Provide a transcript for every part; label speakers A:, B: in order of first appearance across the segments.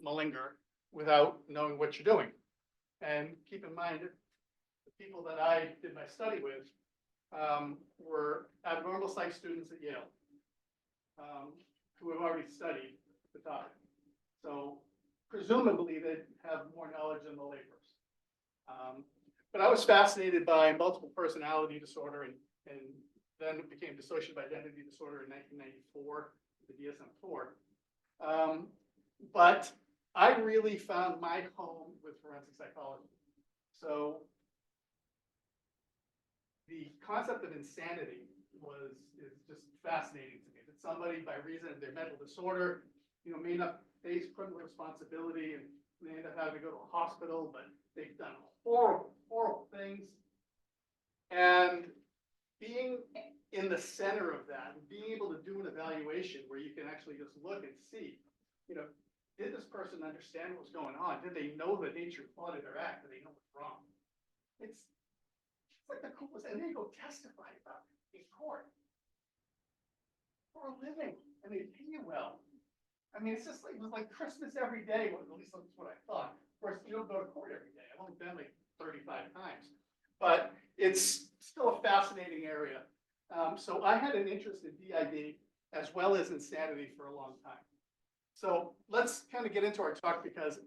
A: malinger without knowing what you're doing. And keep in mind, the people that I did my study with were abnormal psych students at Yale who have already studied the topic. So presumably they have more knowledge than the layperson. But I was fascinated by multiple personality disorder, and then it became dissociative identity disorder in 1994, the DSM-4. But I really found my home with forensic psychology. So the concept of insanity is just fascinating to me. That somebody, by reason of their mental disorder, may not face criminal responsibility and they end up having to go to a hospital, but they've done horrible, horrible things. And being in the center of that, and being able to do an evaluation where you can actually just look and see, did this person understand what was going on? Did they know the nature and quality of their act? Did they know what's wrong? It's like the coolest, and they go testify about it in court for a living, and they pay you well. I mean, it's just like, it was like Christmas every day. Well, at least that's what I thought. Of course, you don't go to court every day. I've only been like 35 times, but it's still a fascinating area. So I had an interest in DID as well as insanity for a long time. So let's kind of get into our talk, because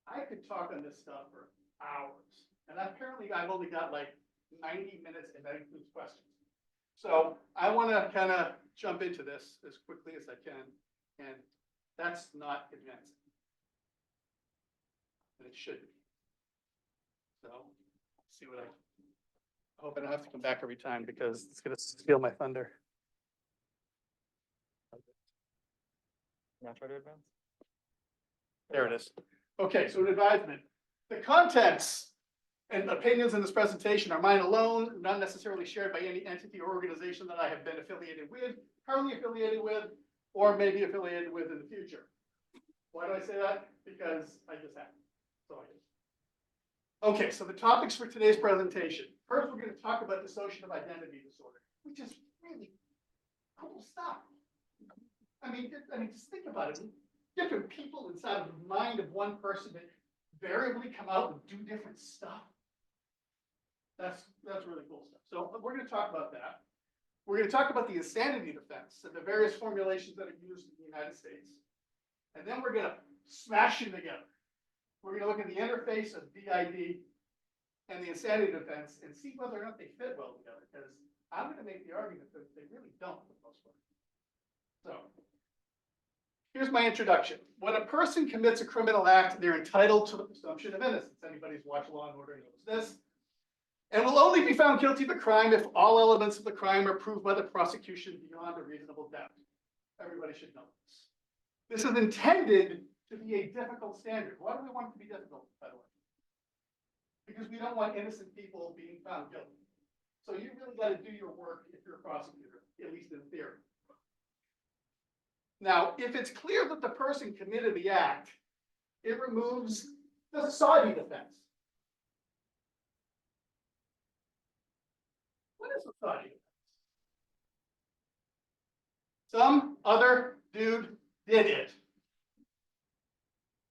A: I could talk on this stuff for hours, and apparently I've only got like 90 minutes, and that includes questions. So I want to kind of jump into this as quickly as I can, and that's not advancing, and it should be. So let's see what I hope I don't have to come back every time, because it's going to steal my thunder.
B: Now try to advance.
A: There it is. Okay, so an advisement. The contents and opinions in this presentation are mine alone, not necessarily shared by any entity or organization that I have been affiliated with, currently affiliated with, or maybe affiliated with in the future. Why do I say that? Because I just have. So I just. Okay, so the topics for today's presentation. First, we're going to talk about dissociative identity disorder, which is really cool stuff. I mean, just think about it. Different people inside of the mind of one person that variably come out and do different stuff. That's really cool stuff. So we're going to talk about that. We're going to talk about the insanity defense and the various formulations that are used in the United States. And then we're going to smash them together. We're going to look at the interface of DID and the insanity defense and see whether or not they fit well together, because I'm going to make the argument that they really don't for the most part. So here's my introduction. When a person commits a criminal act, they're entitled to the presumption of innocence. Anybody who's watched Law and Order knows this. And will only be found guilty of a crime if all elements of the crime are proved by the prosecution beyond a reasonable doubt. Everybody should know this. This is intended to be a difficult standard. Why do we want it to be difficult, by the way? Because we don't want innocent people being found guilty. So you really got to do your work if you're a prosecutor, at least in theory. Now, if it's clear that the person committed the act, it removes the society defense. What is society defense? Some other dude did it.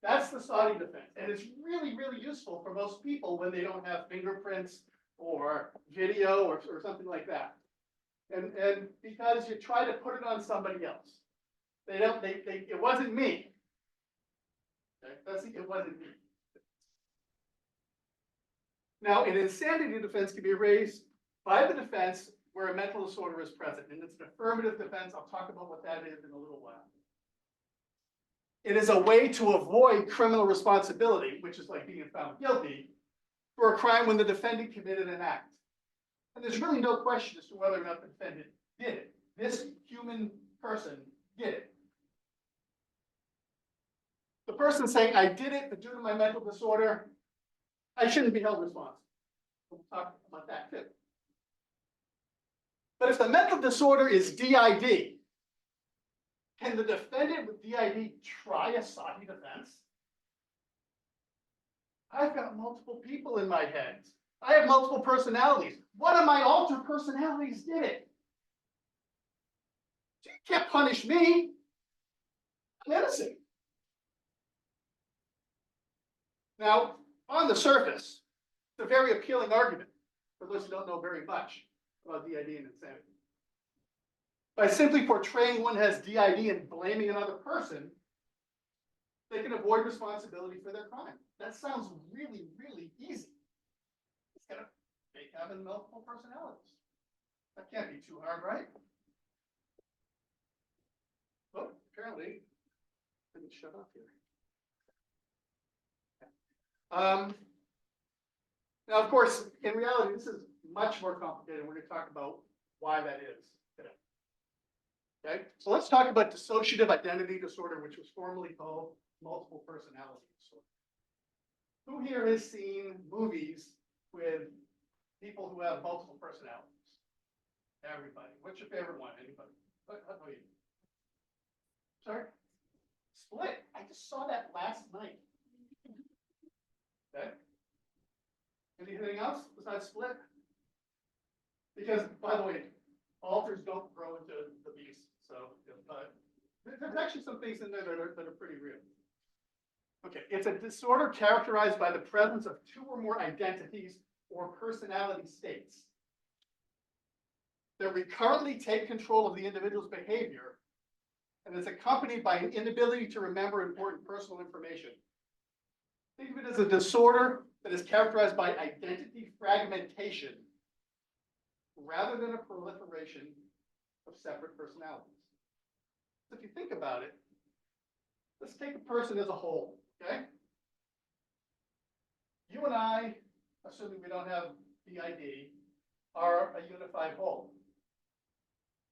A: That's the society defense. And it's really, really useful for most people when they don't have fingerprints or video or something like that. And because you try to put it on somebody else. It wasn't me. Okay? It wasn't me. Now, an insanity defense can be raised by the defense where a mental disorder is present. And it's an affirmative defense. I'll talk about what that is in a little while. It is a way to avoid criminal responsibility, which is like being found guilty, for a crime when the defendant committed an act. And there's really no question as to whether or not the defendant did it. This human person did it. The person saying, I did it, but due to my mental disorder, I shouldn't be held responsible. We'll talk about that too. But if the mental disorder is DID, can the defendant with DID try a society defense? I've got multiple people in my head. I have multiple personalities. One of my alter personalities did it. So you can't punish me. I'm innocent. Now, on the surface, it's a very appealing argument for those who don't know very much about DID and insanity. By simply portraying one has DID and blaming another person, they can avoid responsibility for their crime. That sounds really, really easy. It's gonna make having multiple personalities. That can't be too hard, right? Well, apparently, let me shut up here. Now, of course, in reality, this is much more complicated. We're going to talk about why that is today. Okay, so let's talk about dissociative identity disorder, which was formerly called multiple personality disorder. Who here has seen movies with people who have multiple personalities? Everybody. What's your favorite one? Anybody? What about you? Sorry? Split. I just saw that last night. Okay. Anything else besides Split? Because, by the way, alters don't grow into the beast. So, there's actually some things in there that are pretty real. Okay, it's a disorder characterized by the presence of two or more identities or personality states that recurrently take control of the individual's behavior, and is accompanied by an inability to remember important personal information. Think of it as a disorder that is characterized by identity fragmentation rather than a proliferation of separate personalities. So if you think about it, let's take a person as a whole, okay? You and I, assuming we don't have DID, are a unified whole.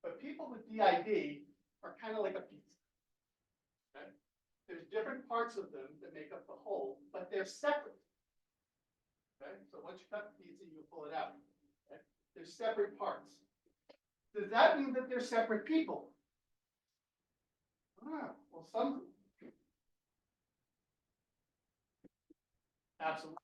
A: But people with DID are kind of like a pizza. Okay? There's different parts of them that make up the whole, but they're separate. Okay? So once you cut the pizza, you pull it out. Okay? They're separate parts. Does that mean that they're separate people? Well, some. Absolutely.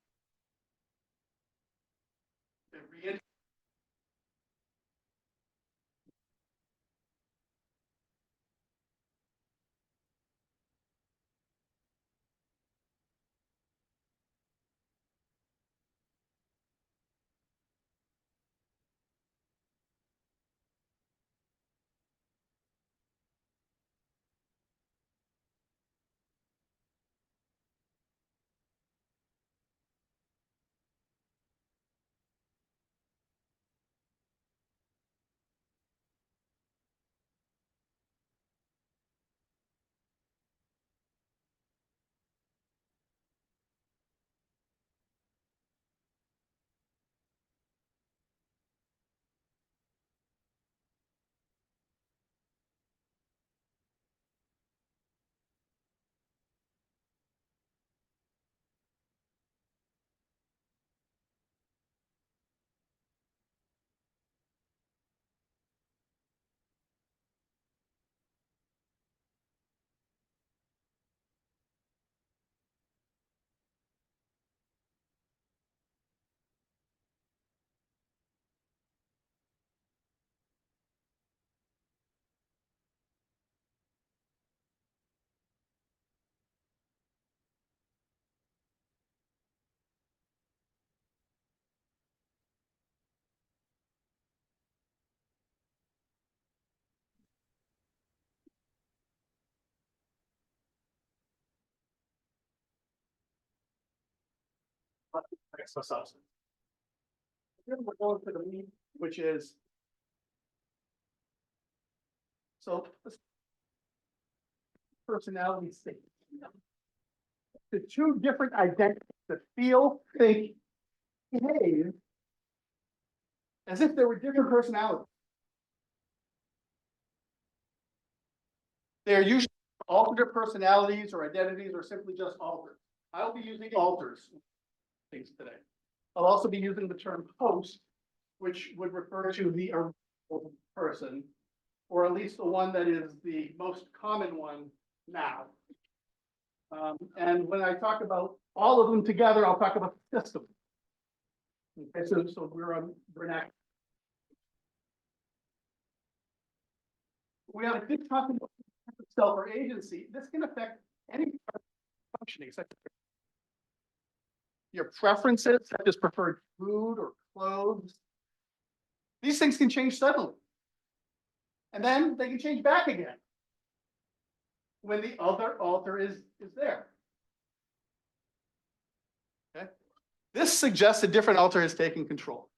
A: They're substance. We're going to the meat, which is so personality state. The two different identities that feel, think, behave as if there were different personalities. They're usually alternate personalities or identities or simply just altered. I'll be using alters things today. I'll also be using the term host, which would refer to the original person, or at least the one that is the most common one now. And when I talk about all of them together, I'll talk about the system. Okay, so we're on vernacular. We have a big topic of self or agency. This can affect any functioning, such as your preferences, such as preferred food or clothes. These things can change suddenly. And then they can change back again when the other alter is there. Okay? This suggests a different alter is taking control.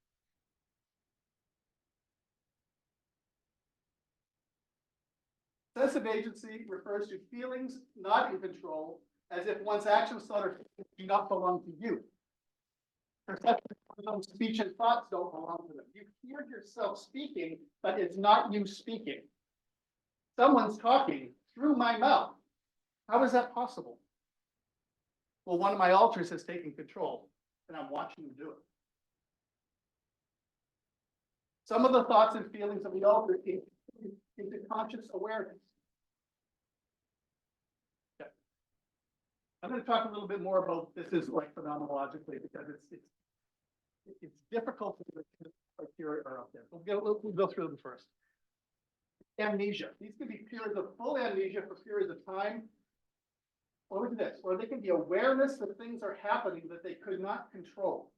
A: Sense of agency refers to feelings not in control, as if one's actions, thought, or do not belong to you. Perception, speech, and thoughts don't belong to them. You hear yourself speaking, but it's not you speaking. Someone's talking through my mouth. How is that possible? Well, one of my alters has taken control, and I'm watching them do it. Some of the thoughts and feelings of the alter into conscious awareness. Okay. I'm going to talk a little bit more about this is like phenomenologically because it's difficult to the criteria are out there. We'll go through them first. Amnesia. These can be periods of full amnesia for periods of time. Or look at this. Or they can be awareness that things are happening that they could not control.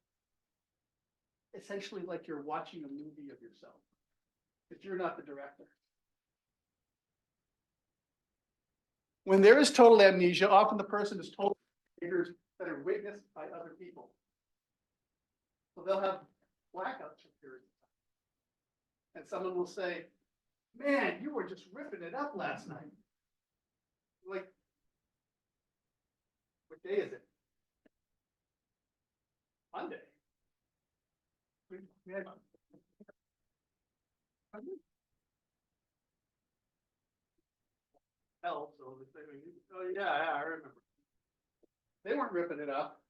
A: Essentially like you're watching a movie of yourself, but you're not the director. When there is total amnesia, often the person is told behaviors that are witnessed by other people. So they'll have blackouts for periods of time. And someone will say, man, you were just ripping it up last night. Like, what day is it? Monday. We had hell, so oh yeah, I remember. They weren't ripping it up.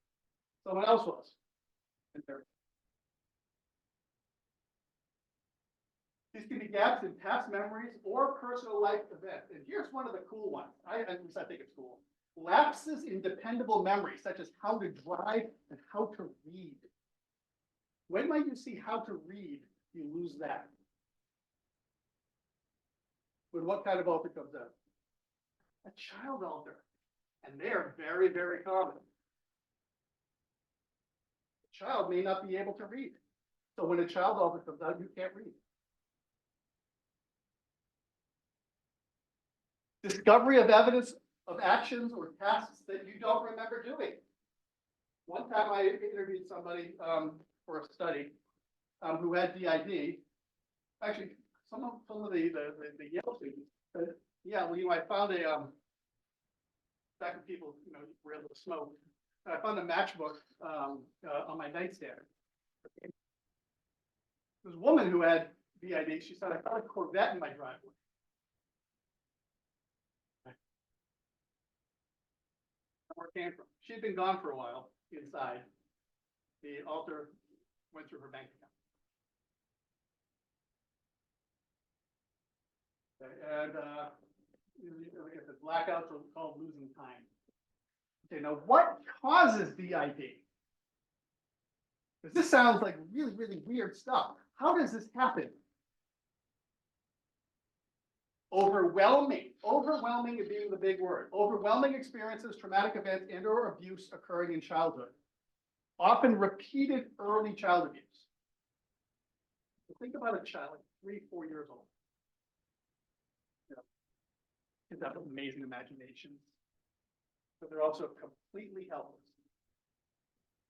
A: Someone else was. And these can be gaps in past memories or personal life events. And here's one of the cool ones. At least I think it's cool. Lapses in dependable memory, such as how to drive and how to read. When might you see how to read, you lose that? When what kind of alter comes out? A child alter. And they are very, very common. A child may not be able to read. So when a child alter comes out, you can't read. Discovery of evidence of actions or tasks that you don't remember doing. One time I interviewed somebody for a study who had DID. Actually, some of the Yale students said, yeah, well, I found a back when people were able to smoke. I found a matchbook on my nightstand. There was a woman who had DID. She said, I found a Corvette in my driveway. Where it came from. She had been gone for a while inside. The alter went through her bank account. Okay, and the blackouts are called losing time. Okay, now what causes DID? Because this sounds like really, really weird stuff. How does this happen? Overwhelming being the big word. Overwhelming experiences, traumatic events, and or abuse occurring in childhood. Often repeated early child abuse. So think about a child like 3, 4 years old. Kids have amazing imaginations, but they're also completely helpless.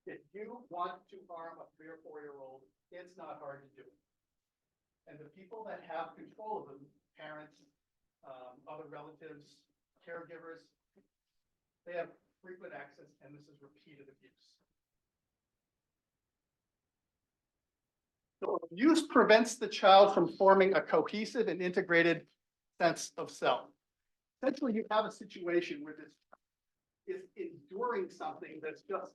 A: If you want to harm a 3 or 4 year old, it's not hard to do. And the people that have control of them, parents, other relatives, caregivers, they have frequent access, and this is repeated abuse. So abuse prevents the child from forming a cohesive and integrated sense of self. Essentially, you have a situation where this is enduring something that's just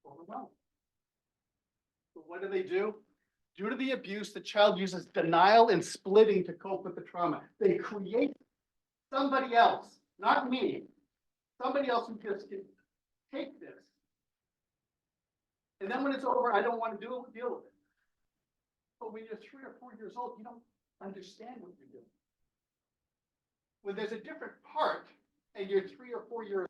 A: overwhelming. So what do? Due to the abuse, the child uses denial and splitting to cope with the trauma. They create somebody else, not me, somebody else who just can take this. And then when it's over, I don't want to deal with it. But when you're 3 or 4 years old, you don't understand what you're doing. When there's a different part and you're 3 or 4 years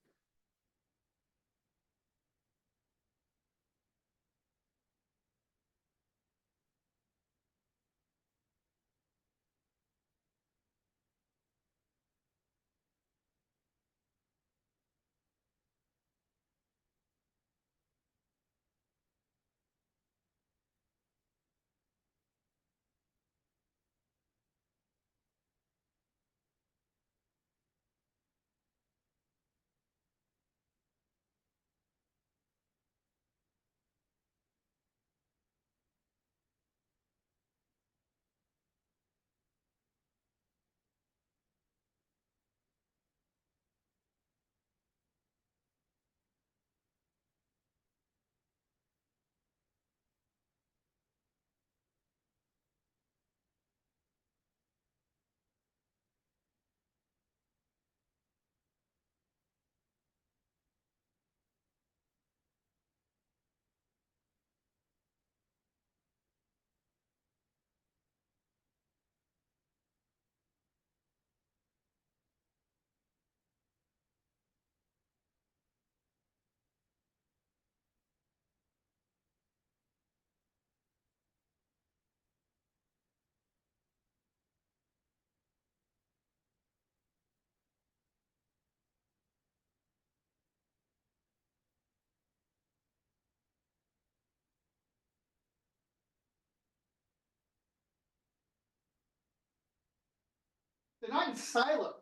A: They're not in silos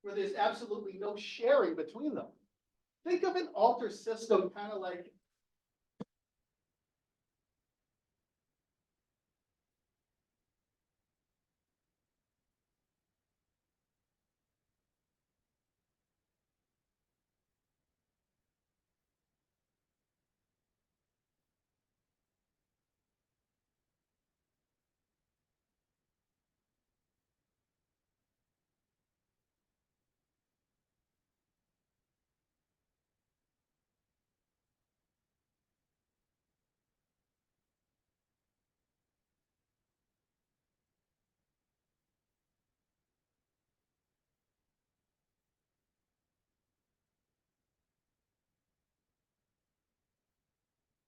A: where there's absolutely no sharing between them. Think of an alter system kind of like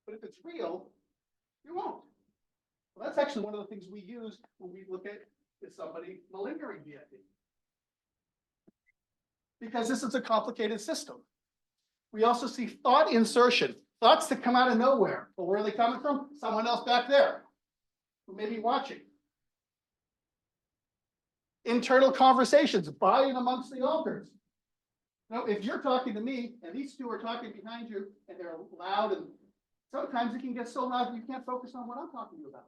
A: but if it's real, you won't. Well, that's actually one of the things we use when we look at is somebody malingering DID. Because this is a complicated system. We also see thought insertion, thoughts that come out of nowhere. But where are they coming from? Someone else back there who may be watching. Internal conversations by and amongst the alters. Now, if you're talking to me and these two are talking behind you and they're loud, and sometimes it can get so loud you can't focus on what I'm talking to you about.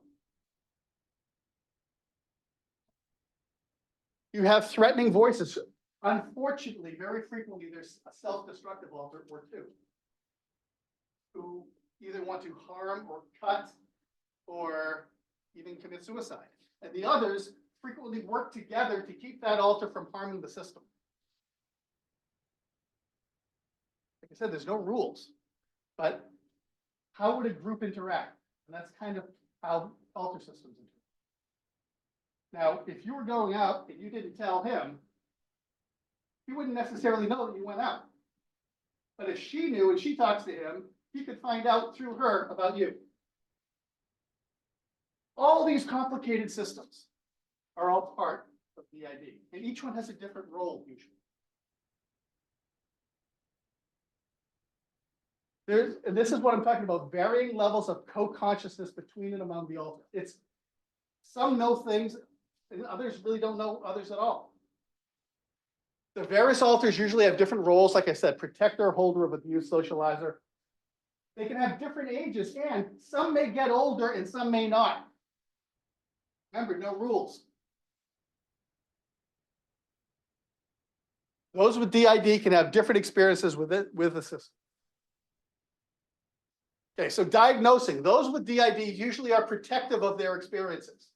A: You have threatening voices. Unfortunately, very frequently, there's a self-destructive alter or two who either want to harm or cut or even commit suicide. And the others frequently work together to keep that alter from harming the system. Like I said, there's no rules, but how would a group interact? And that's kind of how alter systems interact. Now, if you were going out and you didn't tell him, he wouldn't necessarily know that you went out. But if she knew and she talks to him, he could find out through her about you. All these complicated systems are all part of DID, and each one has a different role usually. And this is what I'm talking about, varying levels of co-consciousness between and among the alters. It's some know things and others really don't know others at all. The various alters usually have different roles, like I said, protector, holder of abuse, socializer. They can have different ages, and some may get older and some may not. Remember, no rules. Those with DID can have different experiences with the system. Okay, so diagnosing. Those with DID usually are protective of their experiences.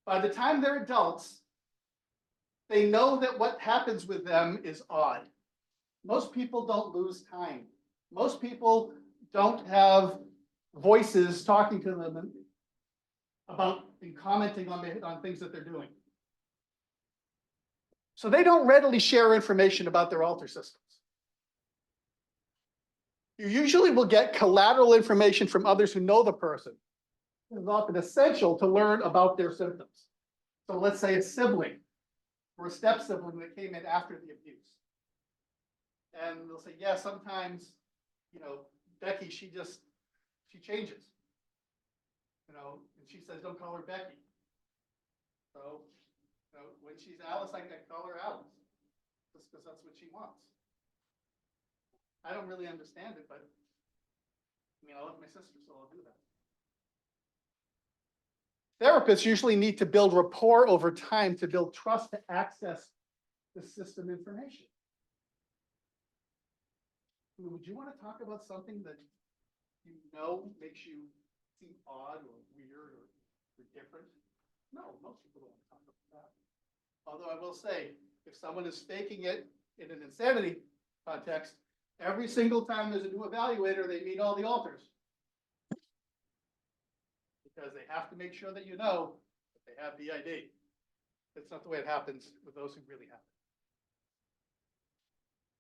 A: By the time they're adults, they know that what happens with them is odd. Most people don't lose time. Most people don't have voices talking to them about and commenting on things that they're doing. So they don't readily share information about their alter systems. You usually will get collateral information from others who know the person. It is often essential to learn about their symptoms. So let's say a sibling or a step sibling that came in after the abuse. And they'll say, yeah, sometimes, Becky, she changes. And she says, don't call her Becky. So, when she's Alice, I call her Alice, just because that's what she wants. I don't really understand it, but I love my sister, so I'll do that. Therapists usually need to build rapport over time to build trust to access the system information. Would you want to talk about something that makes you seem odd or weird or different? No, most people don't want to talk about that. Although I will say, if someone is faking it in an insanity context, every single time there's a new evaluator, they meet all the alters. Because they have to make sure that that they have DID. That's not the way it happens with those who really have it.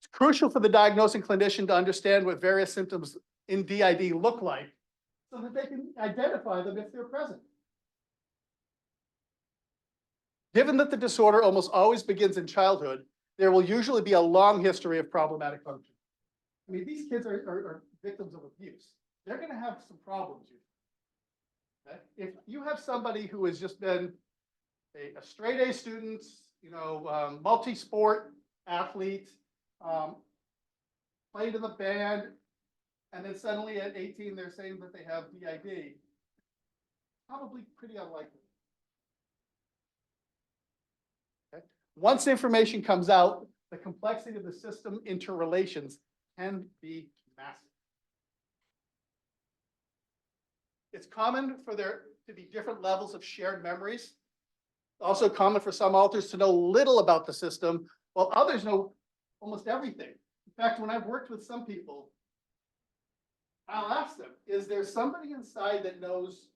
A: It's crucial for the diagnosing clinician to understand what various symptoms in DID look like so that they can identify them if they're present. Given that the disorder almost always begins in childhood, there will usually be a long history of problematic function. These kids are victims of abuse. They're going to have some problems usually. Okay? If you have somebody who has just been a straight A student, multi-sport athlete, played in the band, and then suddenly at 18, they're saying that they have DID. Probably pretty unlikely. Okay. Once information comes out, the complexity of the system interrelations can be massive. It's common for there to be different levels of shared memories. Also common for some authors to know little about the system, while others know almost everything. In fact, when I've worked with some people, I'll ask them, is there somebody inside that knows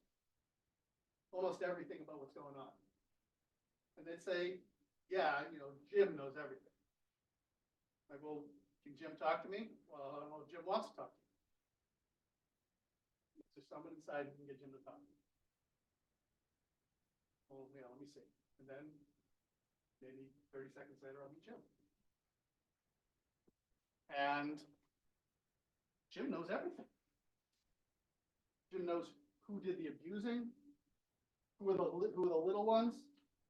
A: almost everything about what's going on? And they'd say, yeah, Jim knows everything. Like, well, can Jim talk to me? Well, I don't know if Jim wants to talk to me. Is there someone inside who can get Jim to talk? Well, yeah, let me see. And then maybe 30 seconds later, I'll meet Jim. And Jim knows everything. Jim knows who did the abusing, who are the little ones,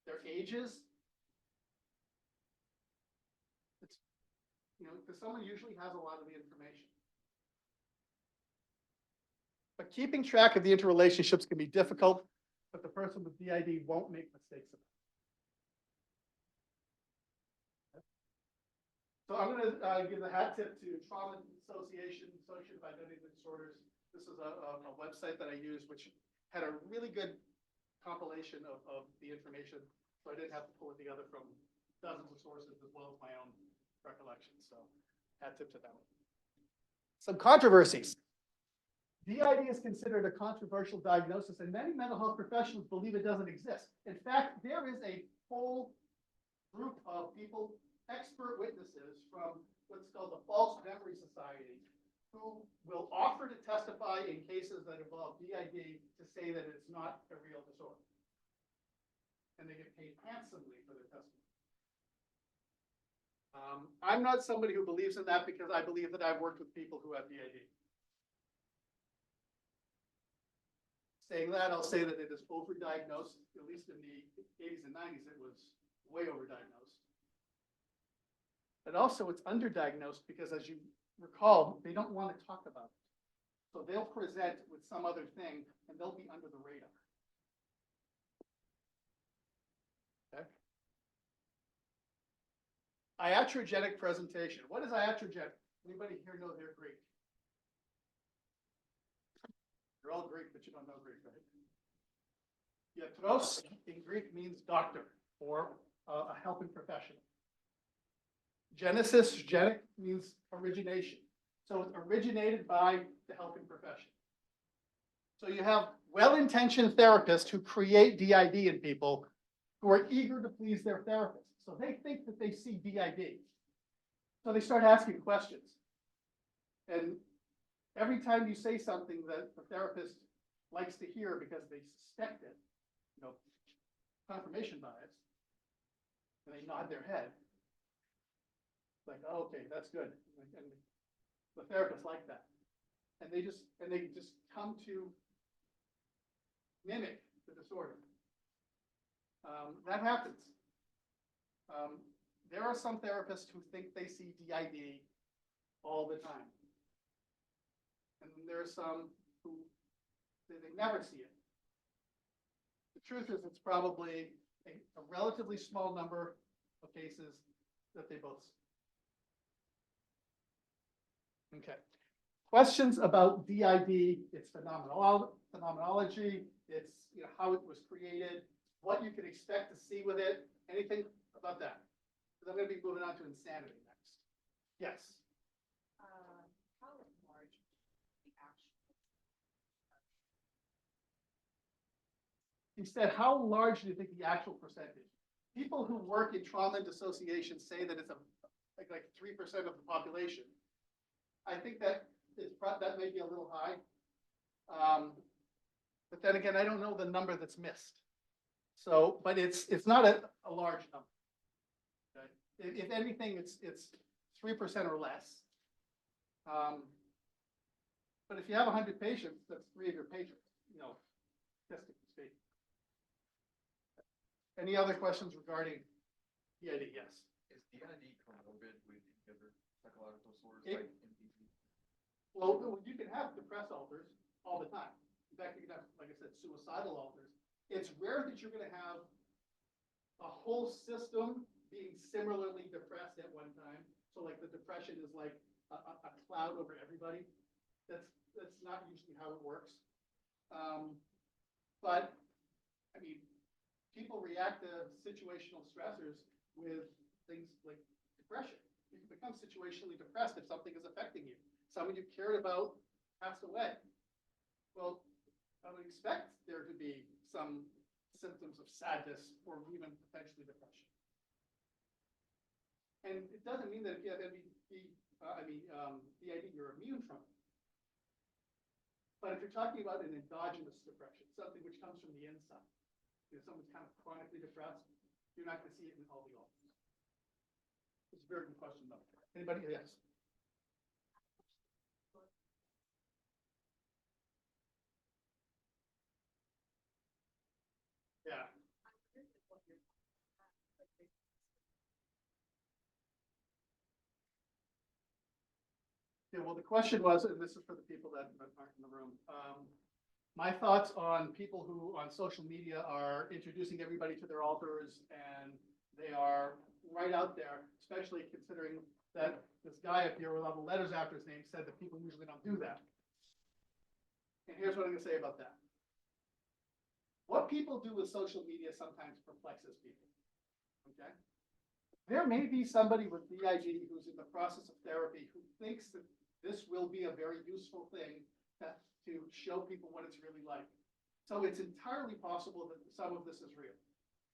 A: their ages. It's, because someone usually has a lot of the information. But keeping track of the interrelationships can be difficult, but the person with DID won't make mistakes about it. So I'm going to give the hat tip to Trauma Association, Association of Identity Disorders. This is a website that I use, which had a really good compilation of the information. So I didn't have to pull it together from dozens of sources as well as my own recollections. So hat tip to them. Some controversies. DID is considered a controversial diagnosis, and many mental health professionals believe it doesn't exist. In fact, there is a whole group of people, expert witnesses from what's called the False Memory Society, who will offer to testify in cases that involve DID to say that it's not a real disorder. And they get paid handsomely for their testimony. I'm not somebody who believes in that because I believe that I've worked with people who have DID. Saying that, I'll say that it is overdiagnosed, at least in the 80s and 90s, it was way overdiagnosed. But also it's underdiagnosed because, as you recall, they don't want to talk about it. So they'll present with some other thing and they'll be under the radar. Okay. Iatrogenic presentation. What is iatrogenic? Anybody here know their Greek? You're all Greek, but you don't know Greek, right? Iatros in Greek means doctor or a helping professional. Genesis, genic, means origination. So it's originated by the helping profession. So you have well-intentioned therapists who create DID in people who are eager to please their therapist. So they think that they see DID. So they start asking questions. And every time you say something that the therapist likes to hear because they suspect it, confirmation bias, and they nod their head, like, oh, okay, that's good. And the therapists like that. And they just come to mimic the disorder. That happens. There are some therapists who think they see DID all the time. And there are some who they never see it. The truth is it's probably a relatively small number of cases that they both see. Okay. Questions about DID, its phenomenology, its how it was created, what you can expect to see with it, anything about that? Because I'm going to be moving on to insanity next. Yes.
C: How large the actual?
A: He said, how large do you think the actual percentage? People who work in trauma and dissociation say that it's like 3% of the population. I think that that may be a little high. But then again, I don't know the number that's missed. So, but it's not a large number. Okay? If anything, it's 3% or less. But if you have 100 patients, that's 3 of your patients, statistically speaking. Any other questions regarding PID? Yes.
D: Is DID comorbid with any other psychological disorders
A: It-
D: like MPD?
A: Well, you can have depressed alters all the time. In fact, you can have, like I said, suicidal alters. It's rare that you're gonna have a whole system being similarly depressed at one time. So like the depression is like a cloud over everybody. That's not usually how it works. But, I mean, people react to situational stressors with things like depression. You can become situationally depressed if something is affecting you. Someone you cared about passed away. Well, I would expect there to be some symptoms of sadness or even potentially depression. And it doesn't mean that if you have DID, you're immune from it. But if you're talking about an endogenous depression, something which comes from the inside, if someone's kind of chronically depressed, you're not going to see it in all the alters. It's a very good question, though. Anybody? Yes. Yeah. Yeah, well, the question was, and this is for the people that aren't in the room, my thoughts on people who on social media are introducing everybody to their alters, and they are right out there, especially considering that this guy up here with all the letters after his name said that people usually don't do that. And here's what I'm gonna say about that. What people do with social media sometimes perplexes people, okay? There may be somebody with DID who's in the process of therapy who thinks that this will be a very useful thing to show people what it's really like. So it's entirely possible that some of this is real.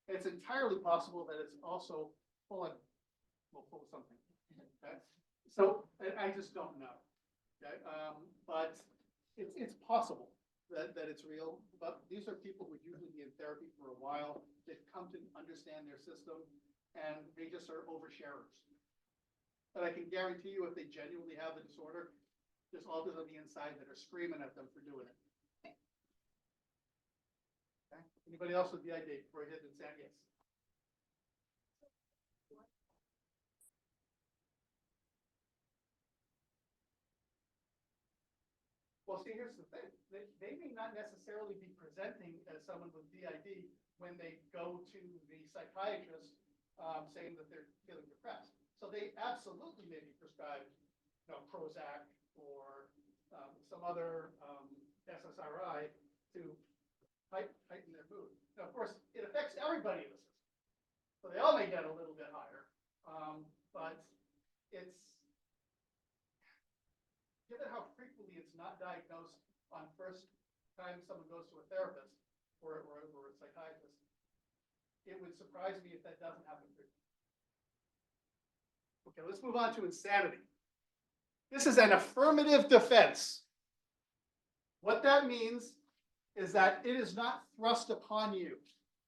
A: It's entirely possible that it's also full of something. Okay? So I just don't know. Okay, but it's possible that it's real. But these are people who would usually be in therapy for a while. They've come to understand their system, and they just are oversharers. But I can guarantee you, if they genuinely have the disorder, there's alters on the inside that are screaming at them for doing it. Okay. Anybody else with DID before I hit insanity? Yes. Well, see, here's the thing. They may not necessarily be presenting as someone with DID when they go to the psychiatrist saying that they're feeling depressed. So they absolutely may be prescribed, Prozac or some other SSRI to heighten their mood. Now, of course, it affects everybody in the system. So they all may get a little bit higher, but it's, given how frequently it's not diagnosed on first time someone goes to a therapist or a psychiatrist, it would surprise me if that doesn't happen frequently. Okay, let's move on to insanity. This is an affirmative defense. What that means is that it is not thrust upon you.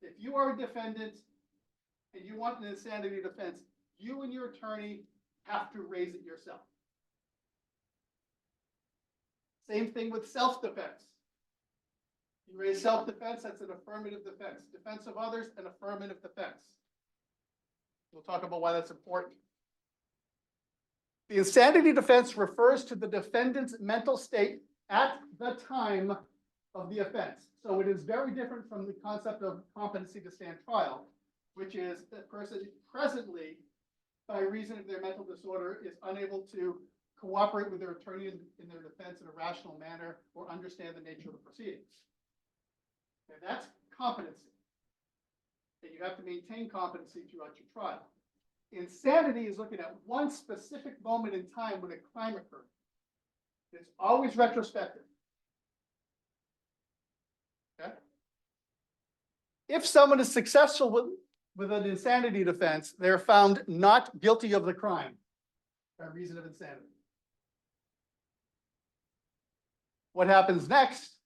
A: If you are a defendant and you want an insanity defense, you and your attorney have to raise it yourself. Same thing with self-defense. You raise self-defense, that's an affirmative defense. Defense of others, an affirmative defense. We'll talk about why that's important. The insanity defense refers to the defendant's mental state at the time of the offense. So it is very different from the concept of competency to stand trial, which is that person presently, by reason of their mental disorder, is unable to cooperate with their attorney in their defense in a rational manner or understand the nature of the proceedings. Okay, that's competency. And you have to maintain competency throughout your trial. Insanity is looking at one specific moment in time when a crime occurred. It's always retrospective. Okay? If someone is successful with an insanity defense, they're found not guilty of the crime by reason of insanity. What happens next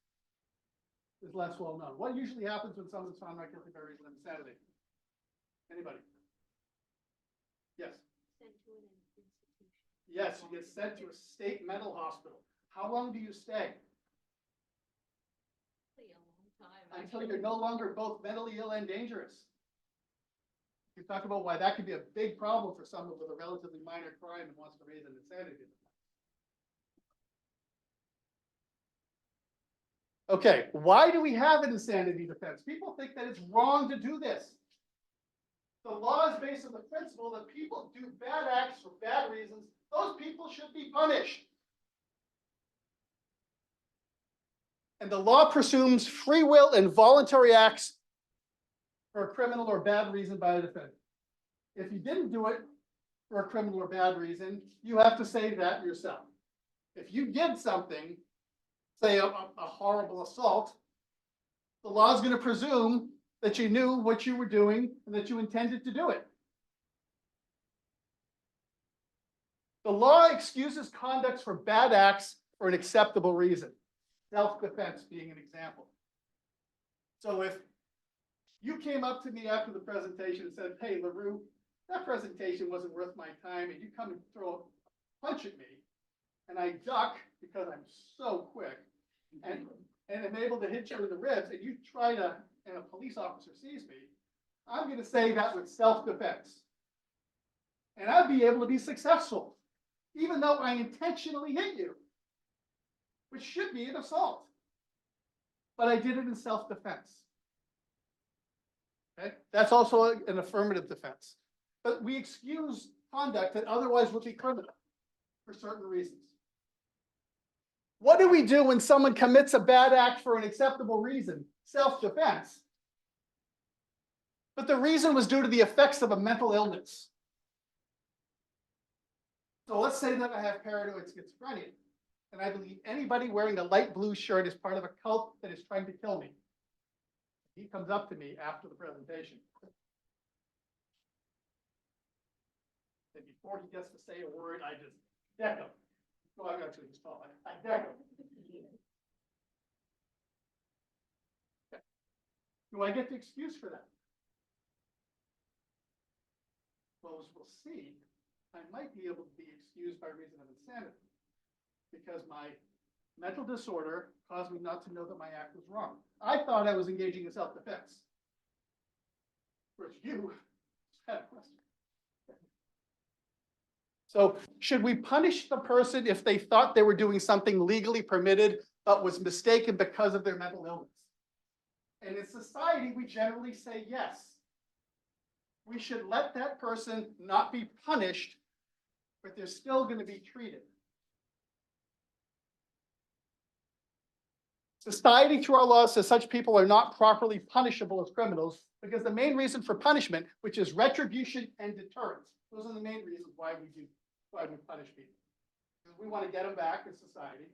A: is less well known. What usually happens when someone's found not guilty by reason of insanity? Anybody? Yes.
C: Sent to an institution.
A: Yes, you get sent to a state mental hospital. How long do you stay?
C: Really a long time.
A: Until you're no longer both mentally ill and dangerous. We talked about why that could be a big problem for someone with a relatively minor crime and wants to raise an insanity defense. Okay, why do we have an insanity defense? People think that it's wrong to do this. The law is based on the principle that people do bad acts for bad reasons. Those people should be punished. And the law presumes free will and voluntary acts for a criminal or bad reason by a defendant. If you didn't do it for a criminal or bad reason, you have to say that yourself. If you did something, say a horrible assault, the law is going to presume that you knew what you were doing and that you intended to do it. The law excuses conduct for bad acts for an acceptable reason. Self-defense being an example. So if you came up to me after the presentation and said, "Hey, Lareau, that presentation wasn't worth my time," and you come and throw a punch at me, and I duck because I'm so quick, and I'm able to hit you in the ribs, and you try to, and a police officer sees me, I'm going to say that was self-defense. And I'd be able to be successful, even though I intentionally hit you, which should be an assault. But I did it in self-defense. Okay? That's also an affirmative defense. But we excuse conduct that otherwise would be criminal for certain reasons. What do we do when someone commits a bad act for an acceptable reason? Self-defense. But the reason was due to the effects of a mental illness. So let's say that I have paranoid schizophrenia, and I believe anybody wearing a light blue shirt is part of a cult that is trying to kill me. He comes up to me after the presentation. And before he gets to say a word, I just deck him. Well, I'm actually he's tall. I deck him. Okay. Do I get the excuse for that? Well, as we'll see, I might be able to be excused by reason of insanity because my mental disorder caused me not to know that my act was wrong. I thought I was engaging in self-defense. Whereas you had a question. So should we punish the person if they thought they were doing something legally permitted but was mistaken because of their mental illness? And in society, we generally say yes. We should let that person not be punished, but they're still going to be treated. Society, through our laws, says such people are not properly punishable as criminals because the main reason for punishment, which is retribution and deterrence, those are the main reasons why we punish people. Because we want to get them back in society,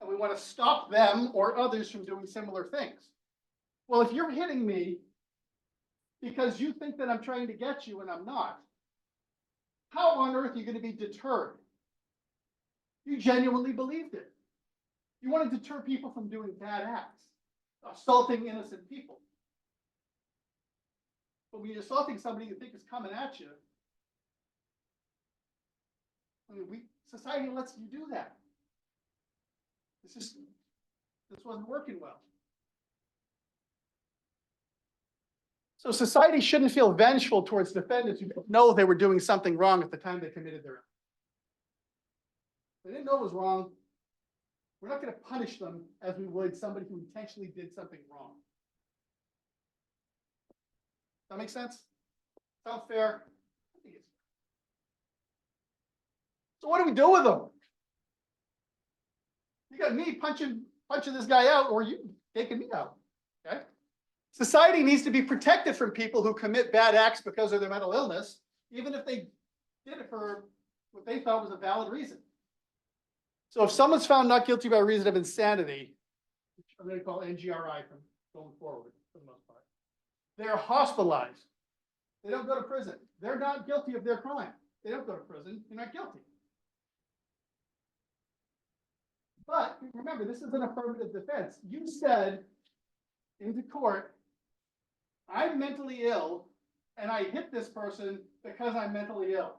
A: and we want to stop them or others from doing similar things. Well, if you're hitting me because you think that I'm trying to get you and I'm not, how on earth are you going to be deterred? You genuinely believed it. You want to deter people from doing bad acts, assaulting innocent people. But when you're assaulting somebody you think is coming at you, I mean, society lets you do that. This wasn't working well. So society shouldn't feel vengeful towards defendants who didn't know they were doing something wrong at the time they committed their act. They didn't know it was wrong. We're not going to punish them as we would somebody who intentionally did something wrong. Does that make sense? Sound fair? I think it's fair. So what do we do with them? You got me punching this guy out, or you taking me out. Okay? Society needs to be protected from people who commit bad acts because of their mental illness, even if they did it for what they thought was a valid reason. So if someone's found not guilty by reason of insanity, which I'm going to call NGRI from going forward for the most part, they're hospitalized. They don't go to prison. They're not guilty of their crime. They don't go to prison. They're not guilty. But remember, this is an affirmative defense. You said into court, I'm mentally ill, and I hit this person because I'm mentally ill.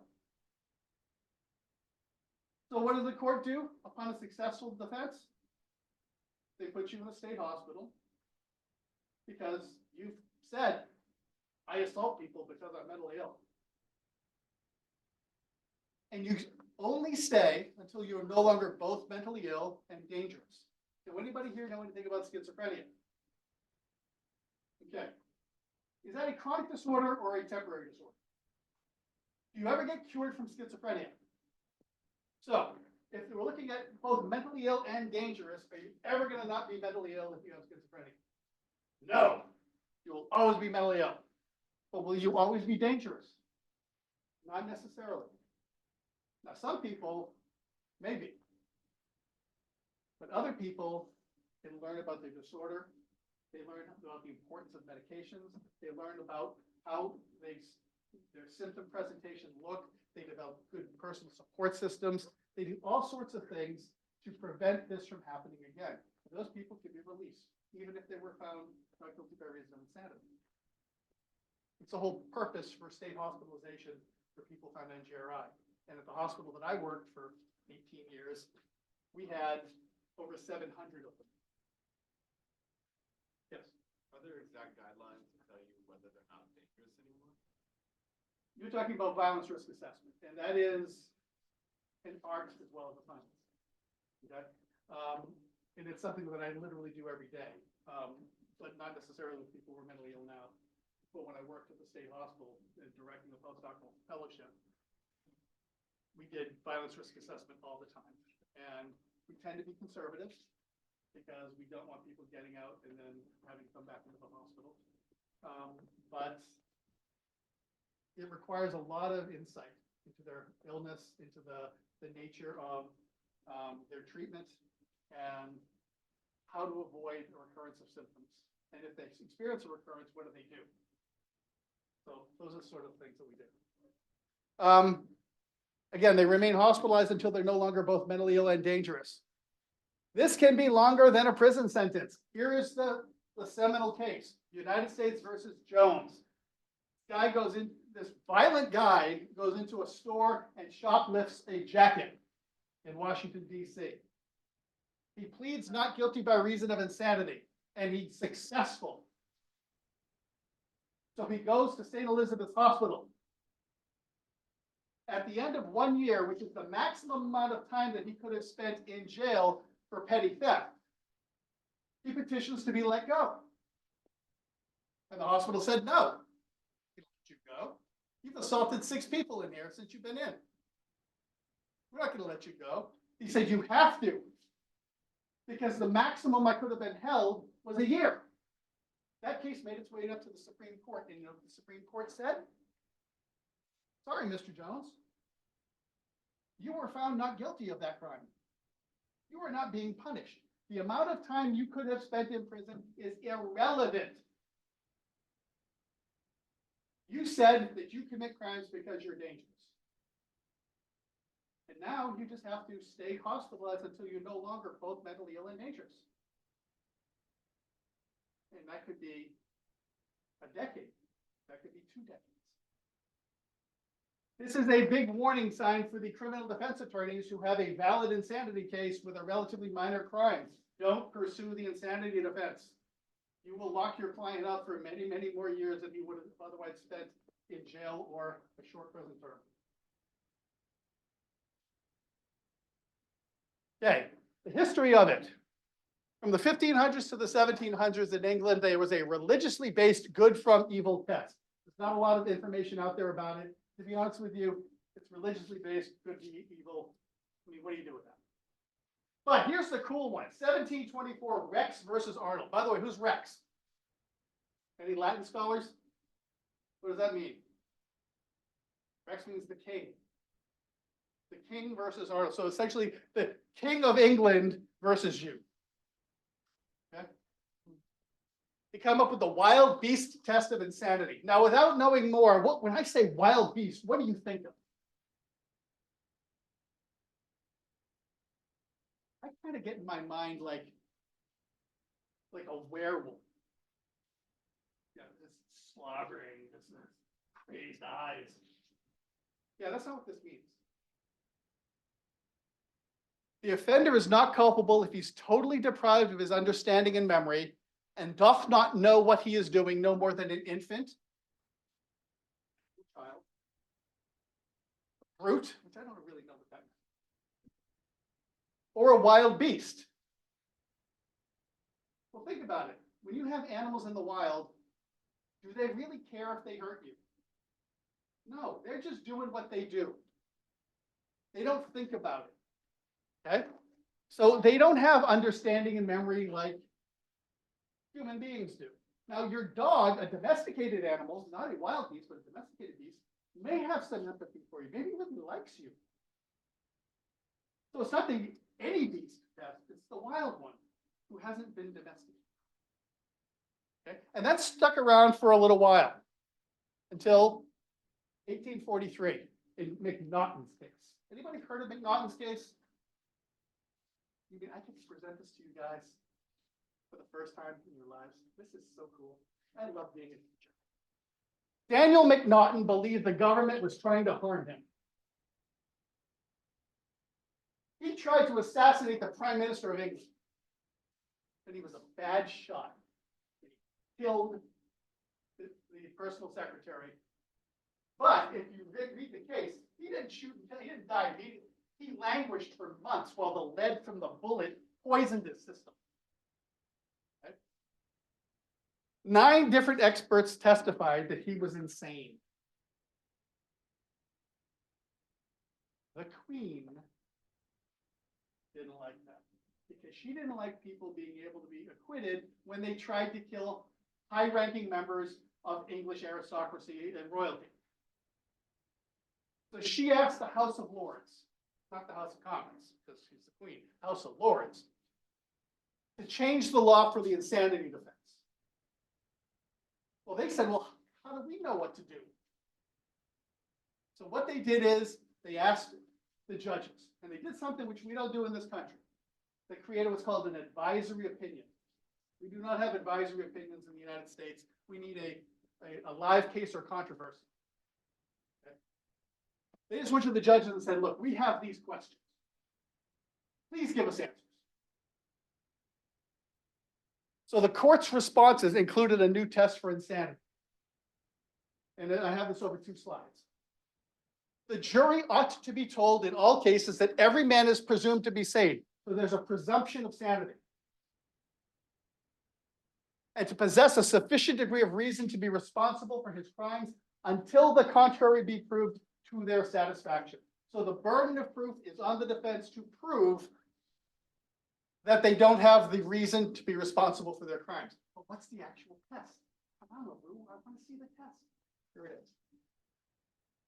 A: So what does the court do upon a successful defense? They put you in a state hospital because you said I assault people because I'm mentally ill. And you only stay until you are no longer both mentally ill and dangerous. Do anybody here know anything about schizophrenia? Okay. Is that a chronic disorder or a temporary disorder? Do you ever get cured from schizophrenia? So, if we're looking at both mentally ill and dangerous, are you ever going to not be mentally ill if you have schizophrenia? No. You will always be mentally ill. But will you always be dangerous? Not necessarily. Now, some people, maybe. But other people can learn about their disorder. They learn about the importance of medications. They learn about how their symptom presentation look. They develop good personal support systems. They do all sorts of things to prevent this from happening again. Those people can be released, even if they were found not guilty by reason of insanity. It's the whole purpose for state hospitalization for people found in GRI. And at the hospital that I worked for 18 years, we had over 700 of them. Yes.
D: Are there exact guidelines to tell you whether they're not dangerous anymore?
A: You're talking about violence risk assessment, and that is an art as well as a science. Okay? And it's something that I literally do every day, but not necessarily with people who are mentally ill now. But when I worked at the state hospital and directing the Postdoctoral Fellowship, we did violence risk assessment all the time. And we tend to be conservative because we don't want people getting out and then having to come back into the hospital. But it requires a lot of insight into their illness, into the nature of their treatment, and how to avoid a recurrence of symptoms. And if they experience a recurrence, what do they do? So those are sort of things that we do. Again, they remain hospitalized until they're no longer both mentally ill and dangerous. This can be longer than a prison sentence. Here is the seminal case, United States versus Jones. This violent guy goes into a store and shoplifts a jacket in Washington, D.C. He pleads not guilty by reason of insanity, and he's successful. So he goes to St. Elizabeth's Hospital. At the end of 1 year, which is the maximum amount of time that he could have spent in jail for petty theft, he petitions to be let go. And the hospital said, no, we don't let you go. You've assaulted 6 people in here since you've been in. We're not going to let you go. He said, you have to, because the maximum I could have been held was a year. That case made its way up to the Supreme Court. And you know what the Supreme Court said? Sorry, Mr. Jones. You were found not guilty of that crime. You are not being punished. The amount of time you could have spent in prison is irrelevant. You said that you commit crimes because you're dangerous. And now you just have to stay hospitalized until you're no longer both mentally ill and dangerous. And that could be a decade. That could be 2 decades. This is a big warning sign for the criminal defense attorneys who have a valid insanity case with a relatively minor crime. Don't pursue the insanity defense. You will lock your client up for many, many more years than he would have otherwise spent in jail or a short prison term. Okay, the history of it. From the 1500s to the 1700s in England, there was a religiously based good from evil test. There's not a lot of information out there about it. To be honest with you, it's religiously based, good to evil. I mean, what do you do with that? But here's the cool one, 1724, Rex versus Arnold. By the way, who's Rex? Any Latin scholars? What does that mean? Rex means the king. The king versus Arnold. So essentially, the king of England versus you. Okay? They come up with the wild beast test of insanity. Now, without knowing more, when I say wild beast, what do you think of? I kind of get in my mind like a werewolf. Yeah, this slobbering, this crazed eyes. Yeah, that's not what this means. The offender is not culpable if he's totally deprived of his understanding and memory, and doth not know what he is doing no more than an infant, brute, which I don't really know what that means, or a wild beast. Well, think about it. When you have animals in the wild, do they really care if they hurt you? No, they're just doing what they do. They don't think about it. Okay? So they don't have understanding and memory like human beings do. Now, your dog, a domesticated animal, not a wild beast, but a domesticated beast, may have some empathy for you. Maybe even likes you. So it's not any beast has, it's the wild one who hasn't been domesticated. Okay? And that stuck around for a little while until 1843 in McNaughton's case. Anybody heard of McNaughton's case? I can present this to you guys for the first time in your lives. This is so cool. I love being a teacher. Daniel McNaughton believed the government was trying to harm him. He tried to assassinate the Prime Minister of England. And he was a bad shot. He killed the personal secretary. But if you read the case, he didn't shoot until he didn't die immediately. He languished for months while the lead from the bullet poisoned his system. Okay? 9 different experts testified that he was insane. The Queen didn't like that because she didn't like people being able to be acquitted when they tried to kill high-ranking members of English aristocracy and royalty. So she asked the House of Lords, not the House of Commons, because she's the Queen, House of Lords, to change the law for the insanity defense. Well, they said, well, how do we know what to do? So what they did is they asked the judges, and they did something which we don't do in this country. They created what's called an advisory opinion. We do not have advisory opinions in the United States. We need a live case or controversy. Okay? They just went to the judges and said, look, we have these questions. Please give us answers. So the court's responses included a new test for insanity. And I have this over 2 slides. The jury ought to be told in all cases that every man is presumed to be sane. So there's a presumption of sanity. And to possess a sufficient degree of reason to be responsible for his crimes until the contrary be proved to their satisfaction. So the burden of proof is on the defense to prove that they don't have the reason to be responsible for their crimes. But what's the actual test? Come on, Lareau, I want to see the test. Here it is.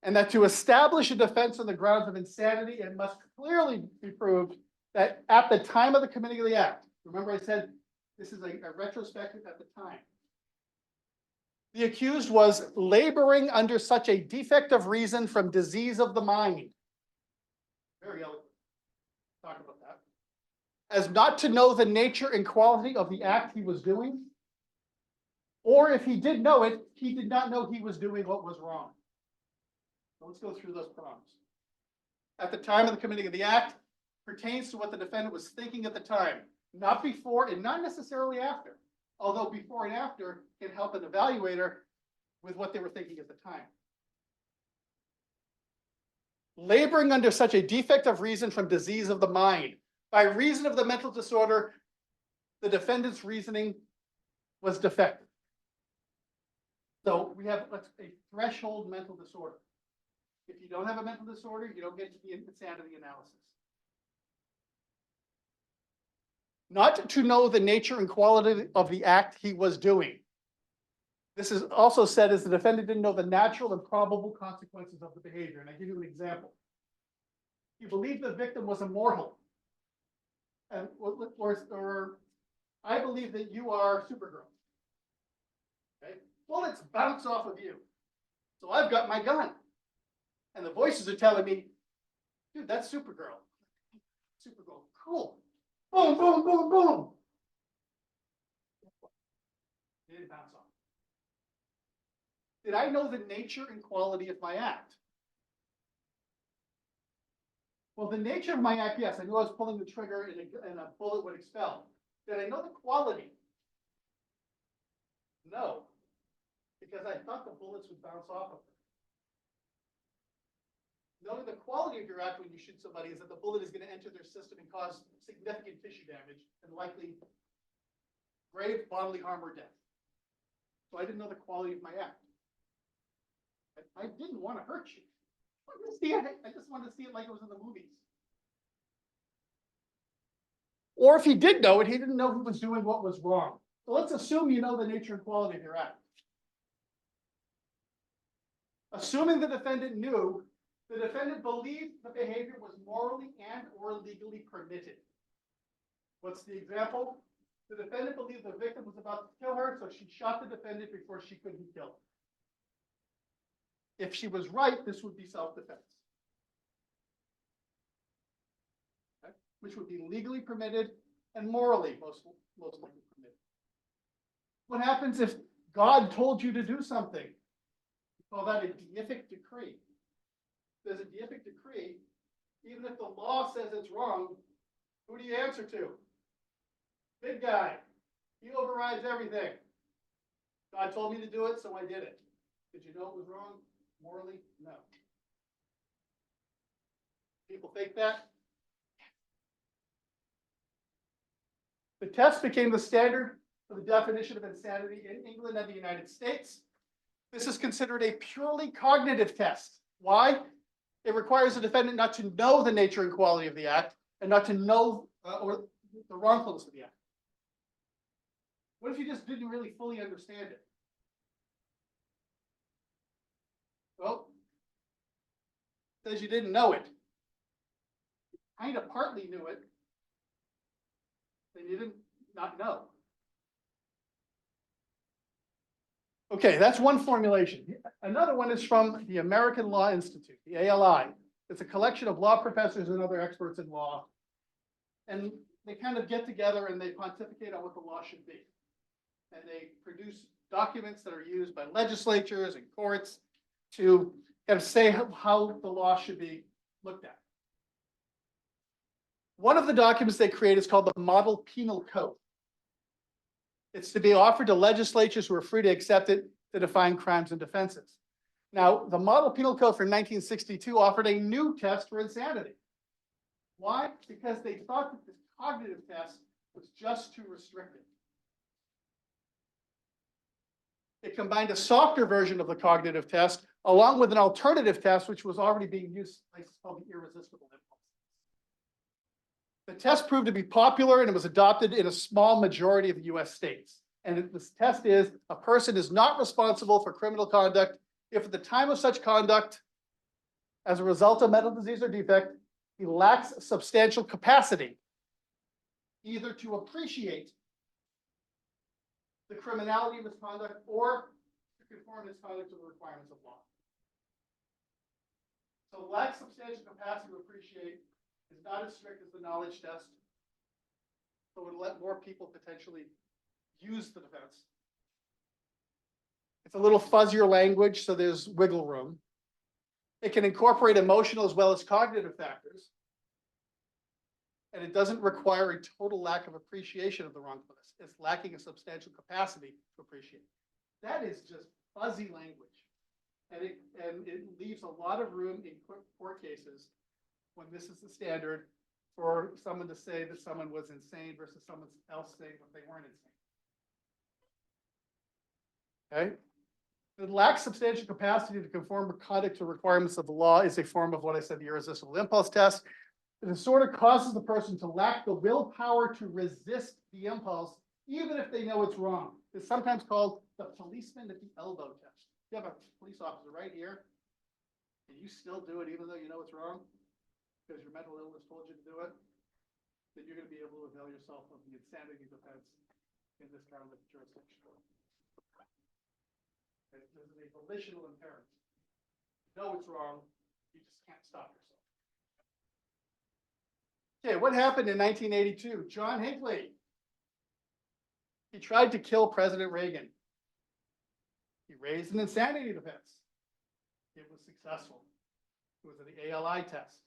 A: And that to establish a defense on the grounds of insanity, it must clearly be proved that at the time of the committing of the act, remember I said this is a retrospective at the time, the accused was laboring under such a defect of reason from disease of the mind. Very eloquent. Talk about that. As not to know the nature and quality of the act he was doing, or if he did know it, he did not know he was doing what was wrong. So let's go through those prongs. At the time of the committing of the act pertains to what the defendant was thinking at the time, not before and not necessarily after, although before and after can help an evaluator with what they were thinking at the time. Laboring under such a defect of reason from disease of the mind. By reason of the mental disorder, the defendant's reasoning was defective. So we have a threshold mental disorder. If you don't have a mental disorder, you don't get to the insanity analysis. Not to know the nature and quality of the act he was doing. This is also said as the defendant didn't know the natural and probable consequences of the behavior. And I give you an example. You believe the victim was immortal. And or I believe that you are Supergirl. Okay? Bullets bounce off of you. So I've got my gun. And the voices are telling me, dude, that's Supergirl. Supergirl, cool. Boom, boom, boom, boom. It didn't bounce off. Did I know the nature and quality of my act? Well, the nature of my act, yes, I knew I was pulling the trigger and a bullet would expel. Did I know the quality? No, because I thought the bullets would bounce off of it. knowing the quality of your act when you shoot somebody is that the bullet is going to enter their system and cause significant tissue damage and likely grave bodily harm or death. So I didn't know the quality of my act. I didn't want to hurt you. I just wanted to see it like it was in the movies. Or if he did know it, he didn't know he was doing what was wrong. So let's assume you know the nature and quality of your act. Assuming the defendant knew, the defendant believed the behavior was morally and or legally permitted. What's the example? The defendant believed the victim was about to kill her, so she shot the defendant before she could be killed. If she was right, this would be self-defense, okay? Which would be legally permitted and morally most likely permitted. What happens if God told you to do something? We call that a deific decree. There's a deific decree. Even if the law says it's wrong, who do you answer to? Big guy. He overrides everything. God told me to do it, so I did it. Did you know it was wrong? Morally, no. People think that. The test became the standard for the definition of insanity in England and the United States. This is considered a purely cognitive test. Why? It requires the defendant not to know the nature and quality of the act and not to know or the wrongfulness of the act. What if you just didn't really fully understand it? Well, it says you didn't know it. You kind of partly knew it, then you didn't not know. Okay, that's one formulation. Another one is from the American Law Institute, the ALI. It's a collection of law professors and other experts in law. And they kind of get together and they pontificate on what the law should be. And they produce documents that are used by legislatures and courts to kind of say how the law should be looked at. One of the documents they create is called the Model Penal Code. It's to be offered to legislatures who are free to accept it to define crimes and defenses. Now, the Model Penal Code from 1962 offered a new test for insanity. Why? Because they thought that this cognitive test was just too restrictive. It combined a softer version of the cognitive test along with an alternative test, which was already being used, it's called the irresistible impulse. The test proved to be popular and it was adopted in a small majority of the US states. And this test is, a person is not responsible for criminal conduct if at the time of such conduct, as a result of mental disease or defect, he lacks substantial capacity either to appreciate the criminality of his conduct or to conform his conduct to the requirements of law. So lacks substantial capacity to appreciate is not as strict as the knowledge test. So it would let more people potentially use the defense. It's a little fuzzier language, so there's wiggle room. It can incorporate emotional as well as cognitive factors. And it doesn't require a total lack of appreciation of the wrongfulness. It's lacking a substantial capacity to appreciate. That is just fuzzy language. And it leaves a lot of room in court cases when this is the standard for someone to say that someone was insane versus someone else saying that they weren't insane. Okay? It lacks substantial capacity to conform conduct to requirements of the law is a form of what I said, the irresistible impulse test. The disorder causes the person to lack the willpower to resist the impulse, even if they know it's wrong. It's sometimes called the policeman at the elbow test. You have a police officer right here, and you still do it even though you know it's wrong, because your mental illness told you to do it, then you're going to be able to avail yourself of the insanity defense in this kind of jurisdiction. Okay, this is a volitional impairment. You know it's wrong, you just can't stop yourself. Okay, what happened in 1982? John Hinckley. He tried to kill President Reagan. He raised an insanity defense. It was successful. It was an ALI test.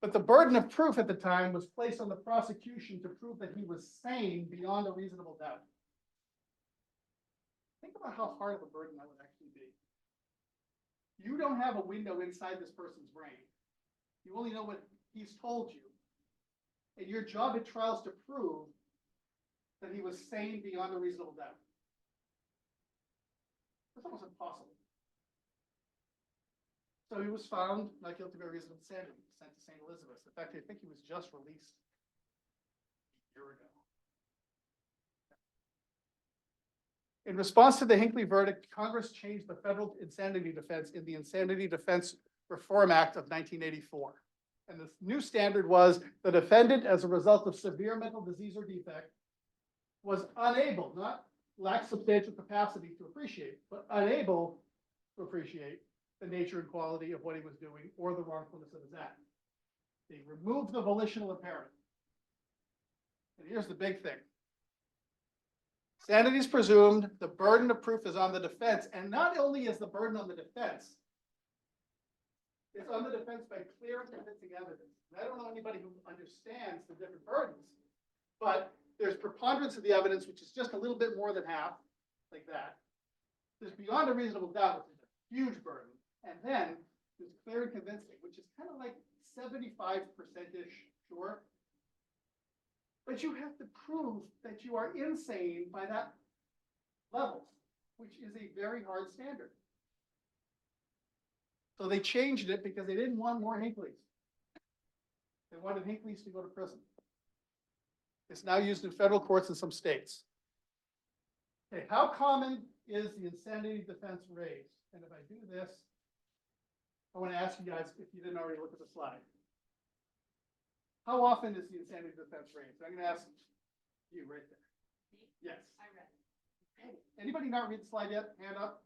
A: But the burden of proof at the time was placed on the prosecution to prove that he was sane beyond a reasonable doubt. Think about how hard of a burden that would actually be. You don't have a window inside this person's brain. You only know what he's told you. And your job at trial is to prove that he was sane beyond a reasonable doubt. That's almost impossible. So he was found not guilty by reason of insanity, sent to St. Elizabeth's. In fact, I think he was just released a year ago. In response to the Hinckley verdict, Congress changed the federal insanity defense in the Insanity Defense Reform Act of 1984. And the new standard was the defendant, as a result of severe mental disease or defect, was unable, not lacked substantial capacity to appreciate, but unable to appreciate the nature and quality of what he was doing or the wrongfulness of his act. They removed the volitional impairment. And here's the big thing. Sanity is presumed, the burden of proof is on the defense, and not only is the burden on the defense, it's on the defense by clear and convincing evidence. And I don't know anybody who understands the different burdens, but there's preponderance of the evidence, which is just a little bit more than half, like that. There's beyond a reasonable doubt, which is a huge burden. And then there's clear and convincing, which is kind of like 75%-ish sure. But you have to prove that you are insane by that level, which is a very hard standard. So they changed it because they didn't want more Hinckleys. They wanted Hinckleys to go to prison. It's now used in federal courts in some states. Okay, how common is the insanity defense raised? And if I do this, I want to ask you guys, if you didn't already look at the slide. How often is the insanity defense raised? I'm going to ask you right there. Yes.
C: I read it.
A: Anybody not read the slide yet? Hand up.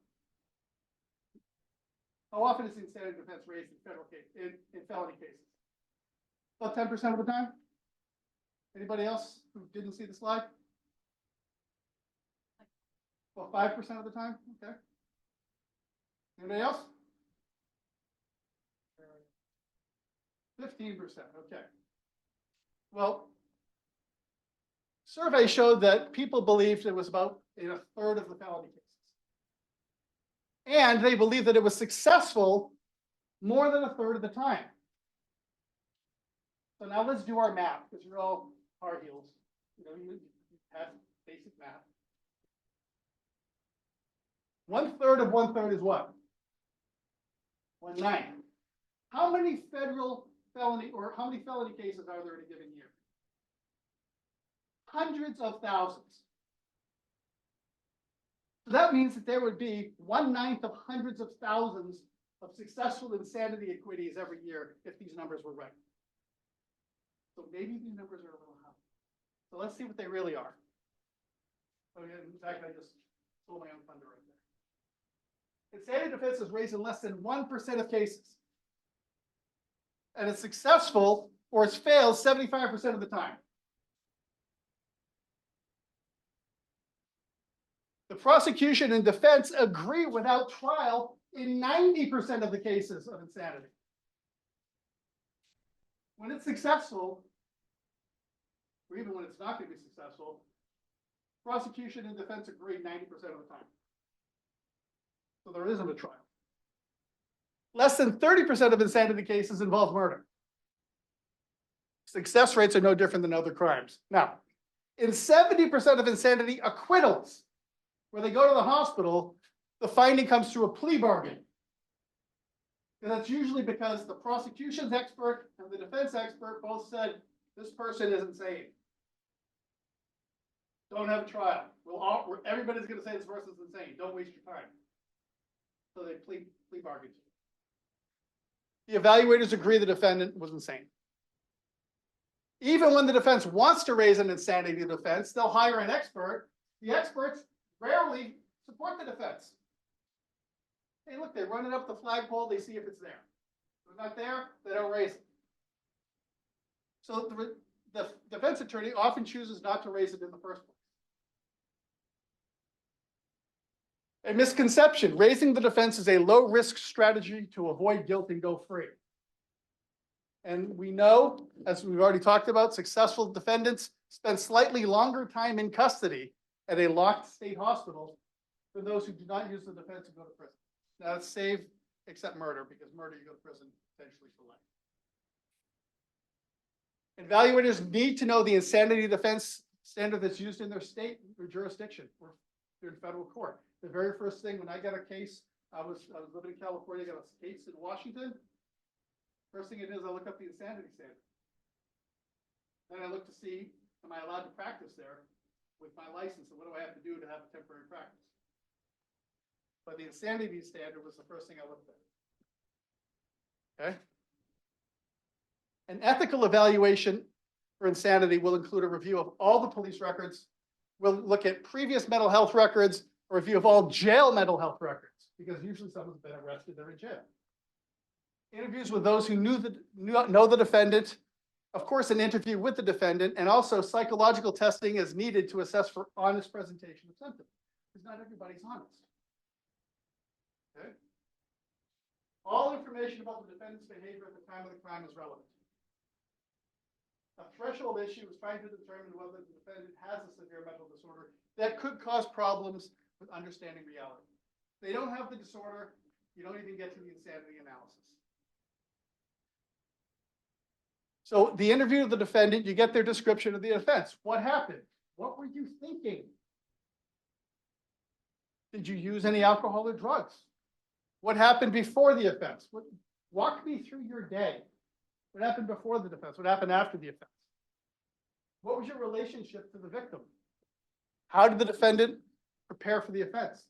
A: How often is the insanity defense raised in federal case, in felony cases? About 10% of the time? Anybody else who didn't see the slide? Well, 5% of the time? Okay. Anybody else? 15%, okay. Well, survey showed that people believed it was about in a third of the felony cases. And they believed that it was successful more than a third of the time. So now let's do our math, because you're all hard heels. You know, you have basic math. 1/3 of 1/3 is what? 1/9. How many federal felony, or how many felony cases are there in a given year? Hundreds of thousands. So that means that there would be 1/9 of hundreds of thousands of successful insanity acquittees every year if these numbers were right. So maybe these numbers are a little high. So let's see what they really are. Okay, in fact, I just stole my own thunder right there. Insanity defense is raised in less than 1% of cases. And it's successful or it's failed 75% of the time. The prosecution and defense agree without trial in 90% of the cases of insanity. When it's successful, or even when it's not going to be successful, prosecution and defense agree 90% of the time. So there isn't a trial. Less than 30% of insanity cases involve murder. Success rates are no different than other crimes. Now, in 70% of insanity acquittals, where they go to the hospital, the finding comes through a plea bargain. And that's usually because the prosecution's expert and the defense expert both said, this person is insane. Don't have a trial. Everybody's going to say this person's insane. Don't waste your time. So they plea bargain. The evaluators agree the defendant was insane. Even when the defense wants to raise an insanity defense, they'll hire an expert. The experts rarely support the defense. Hey, look, they run it up the flagpole, they see if it's there. If it's not there, they don't raise it. So the defense attorney often chooses not to raise it in the first place. A misconception, raising the defense is a low-risk strategy to avoid guilt and go free. And we know, as we've already talked about, successful defendants spend slightly longer time in custody at a locked state hospital than those who do not use the defense and go to prison. Now, let's save except murder, because murder you go to prison potentially for life. Evaluators need to know the insanity defense standard that's used in their state or jurisdiction or in federal court. The very first thing when I got a case, I was living in California, got a case in Washington. First thing it is, I look up the insanity standard. Then I look to see, am I allowed to practice there with my license, and what do I have to do to have a temporary practice? But the insanity standard was the first thing I looked at. Okay. An ethical evaluation for insanity will include a review of all the police records. We'll look at previous mental health records, a review of all jail mental health records, because usually someone's been arrested, they're in jail. Interviews with those who know the defendant, of course, an interview with the defendant, and also psychological testing is needed to assess for honest presentation of symptoms, because not everybody's honest. Okay? All information about the defendant's behavior at the time of the crime is relevant. A threshold issue is trying to determine whether the defendant has a severe mental disorder that could cause problems with understanding reality. If they don't have the disorder, you don't even get to the insanity analysis. So the interview of the defendant, you get their description of the offense. What happened? What were you thinking? Did you use any alcohol or drugs? What happened before the offense? Walk me through your day. What happened before the offense? What happened after the offense? What was your relationship to the victim? How did the defendant prepare for the offense?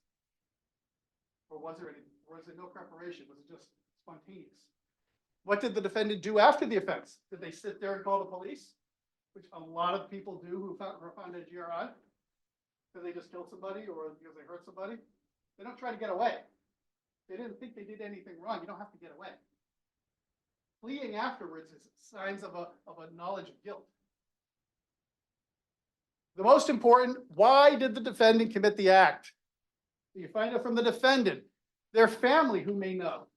A: Or was there no preparation? Was it just spontaneous? What did the defendant do after the offense? Did they sit there and call the police? Which a lot of people do who were found at GRI. Because they just killed somebody or because they hurt somebody. They don't try to get away. They didn't think they did anything wrong. You don't have to get away. Fleeing afterwards is signs of a knowledge of guilt. The most important, why did the defendant commit the act? You find out from the defendant, their family who may know.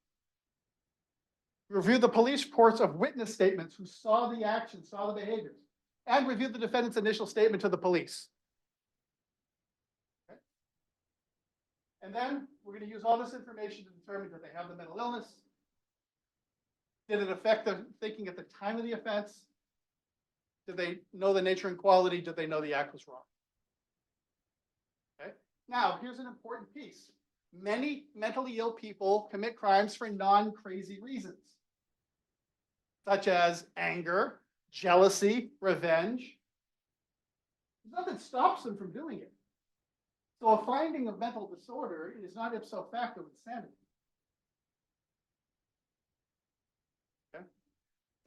A: Review the police reports of witness statements who saw the action, saw the behaviors, and review the defendant's initial statement to the police. Okay. And then we're going to use all this information to determine that they have the mental illness. Did it affect their thinking at the time of the offense? Did they know the nature and quality? Did they know the act was wrong? Okay. Now, here's an important piece. Many mentally ill people commit crimes for non-crazy reasons, such as anger, jealousy, revenge. Nothing stops them from doing it. So a finding of mental disorder is not ipso facto insanity.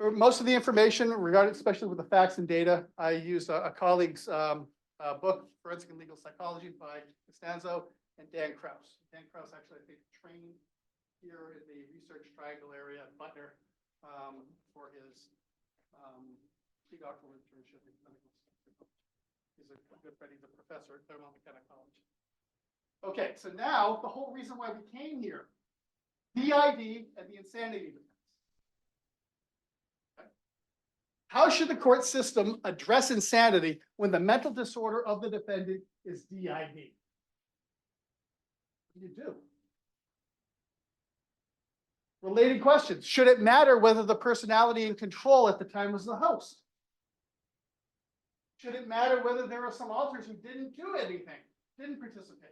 A: For most of the information regarding, especially with the facts and data, I used a colleague's book, Forensic and Legal Psychology by Costanzo and Dan Krause. Dan Krause actually, I think, trained here in the Research Triangle area at Butler for his pre-doctoral internship in clinical psychology. He's a good friend. He's a professor at Claremont McKenna College. Okay, so now the whole reason why we came here, DID and the insanity defense. How should the court system address insanity when the mental disorder of the defendant is DID? What do you do? Related questions. Should it matter whether the personality in control at the time was the host? Should it matter whether there are some alters who didn't do anything, didn't participate?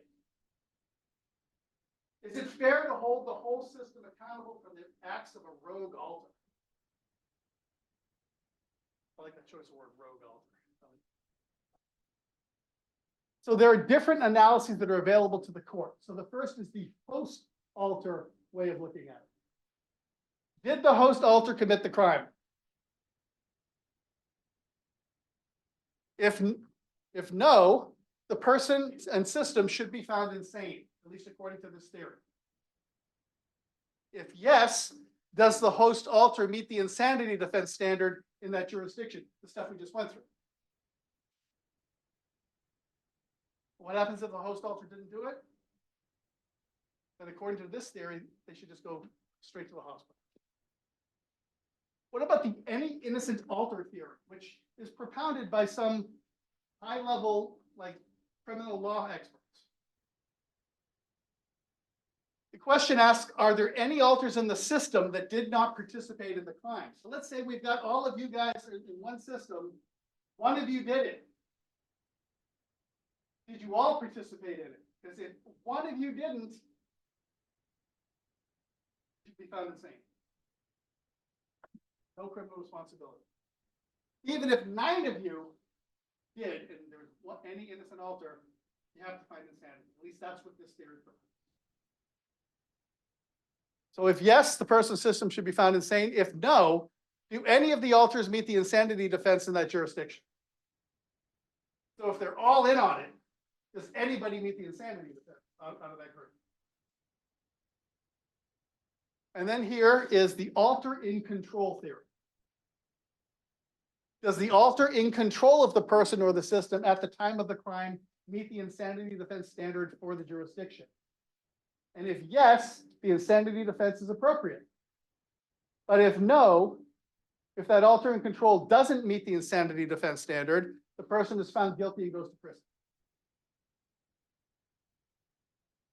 A: Is it fair to hold the whole system accountable for the acts of a rogue alter? I like that choice of word, rogue alter. So there are different analyses that are available to the court. So the first is the host alter way of looking at it. Did the host alter commit the crime? If no, the person and system should be found insane, at least according to this theory. If yes, does the host alter meet the insanity defense standard in that jurisdiction, the stuff we just went through? What happens if the host alter didn't do it? Then according to this theory, they should just go straight to the hospital. What about the any innocent alter theory, which is propounded by some high-level, like, criminal law experts? The question asks, are there any alters in the system that did not participate in the crime? So let's say we've got all of you guys in one system. One of you did it. Did you all participate in it? Because if one of you didn't, you'd be found insane. No criminal responsibility. Even if 9 of you did, and there was any innocent alter, you have to find insanity. At least that's what this theory provides. So if yes, the person's system should be found insane. If no, do any of the alters meet the insanity defense in that jurisdiction? So if they're all in on it, does anybody meet the insanity defense out of that group? And then here is the alter in control theory. Does the alter in control of the person or the system at the time of the crime meet the insanity defense standard for the jurisdiction? And if yes, the insanity defense is appropriate. But if no, if that alter in control doesn't meet the insanity defense standard, the person is found guilty and goes to prison.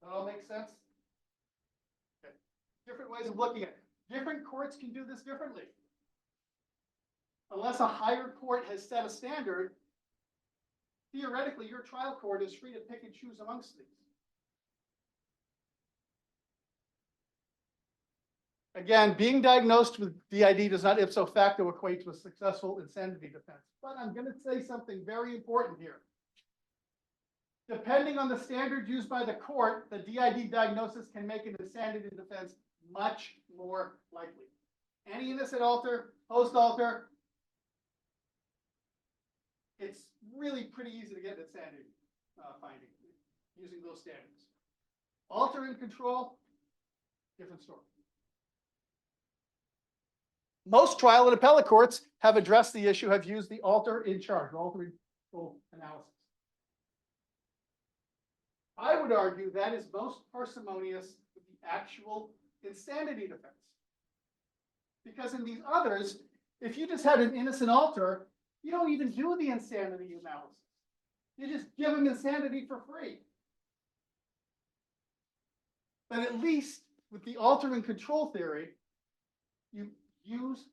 A: That all makes sense? Okay. Different ways of looking at it. Different courts can do this differently. Unless a higher court has set a standard, theoretically, your trial court is free to pick and choose amongst these. Again, being diagnosed with DID does not ipso facto equate to a successful insanity defense. But I'm going to say something very important here. Depending on the standard used by the court, the DID diagnosis can make an insanity defense much more likely. Any innocent alter, post-alter, it's really pretty easy to get an insanity finding using those standards. Alter in control, different story. Most trial and appellate courts have addressed the issue, have used the alter in charge, alter in control analysis. I would argue that is most parsimonious with the actual insanity defense. Because in these others, if you just had an innocent alter, you don't even do the insanity analysis. You just give them insanity for free. But at least with the alter in control theory, you use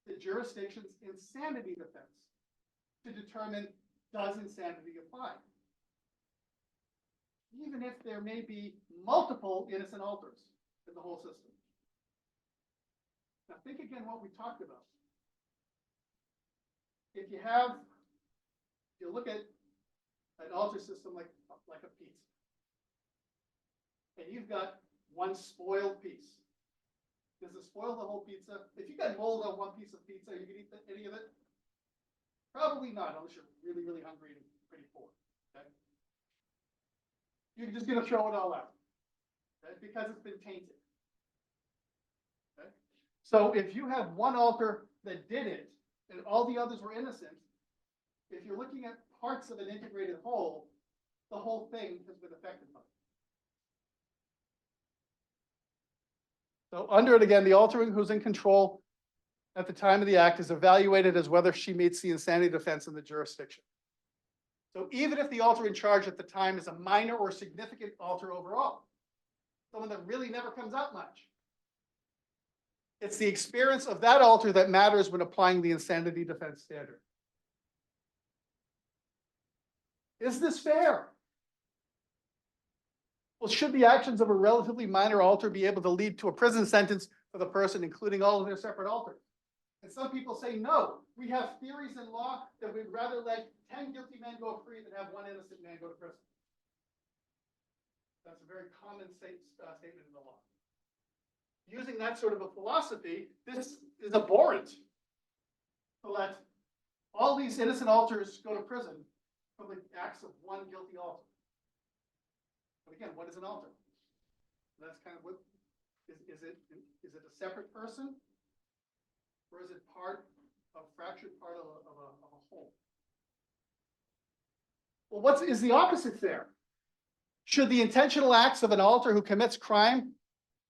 A: the jurisdiction's insanity defense to determine, does insanity apply? Even if there may be multiple innocent alters in the whole system. Now think again what we talked about. If you look at an alter system like a pizza, and you've got one spoiled piece. Does it spoil the whole pizza? If you got mold on one piece of pizza, you can eat any of it? Probably not, unless you're really, really hungry and pretty poor. Okay? You're just going to throw it all out, okay? Because it's been tainted. Okay? So if you have one alter that did it, and all the others were innocent, if you're looking at parts of an integrated whole, the whole thing has been affected by it. So under it again, the alter who's in control at the time of the act is evaluated as whether she meets the insanity defense in the jurisdiction. So even if the alter in charge at the time is a minor or significant alter overall, someone that really never comes out much, it's the experience of that alter that matters when applying the insanity defense standard. Is this fair? Well, should the actions of a relatively minor alter be able to lead to a prison sentence for the person, including all of their separate alters? And some people say, no, we have theories in law that we'd rather let 10 guilty men go free than have one innocent man go to prison. That's a very common statement in the law. Using that sort of a philosophy, this is abhorrent to let all these innocent alters go to prison for the acts of one guilty alter. But again, what is an alter? That's kind of what is it a separate person, or is it a fractured part of a whole? Well, what is the opposite there? Should the intentional acts of an alter who commits crime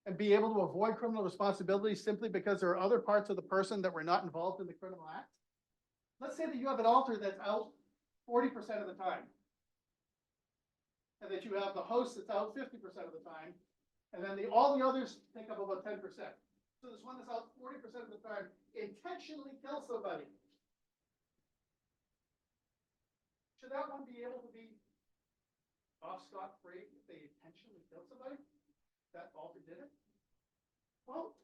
A: and be able to avoid criminal responsibility simply because there are other parts of the person that were not involved in the criminal act? Let's say that you have an alter that's out 40% of the time, and that you have the host that's out 50% of the time, And then all the others take up about 10%. So this one that's out 40% of the time intentionally kills somebody. Should that one be able to be off scot-free if they intentionally killed somebody? That alter did it? Well,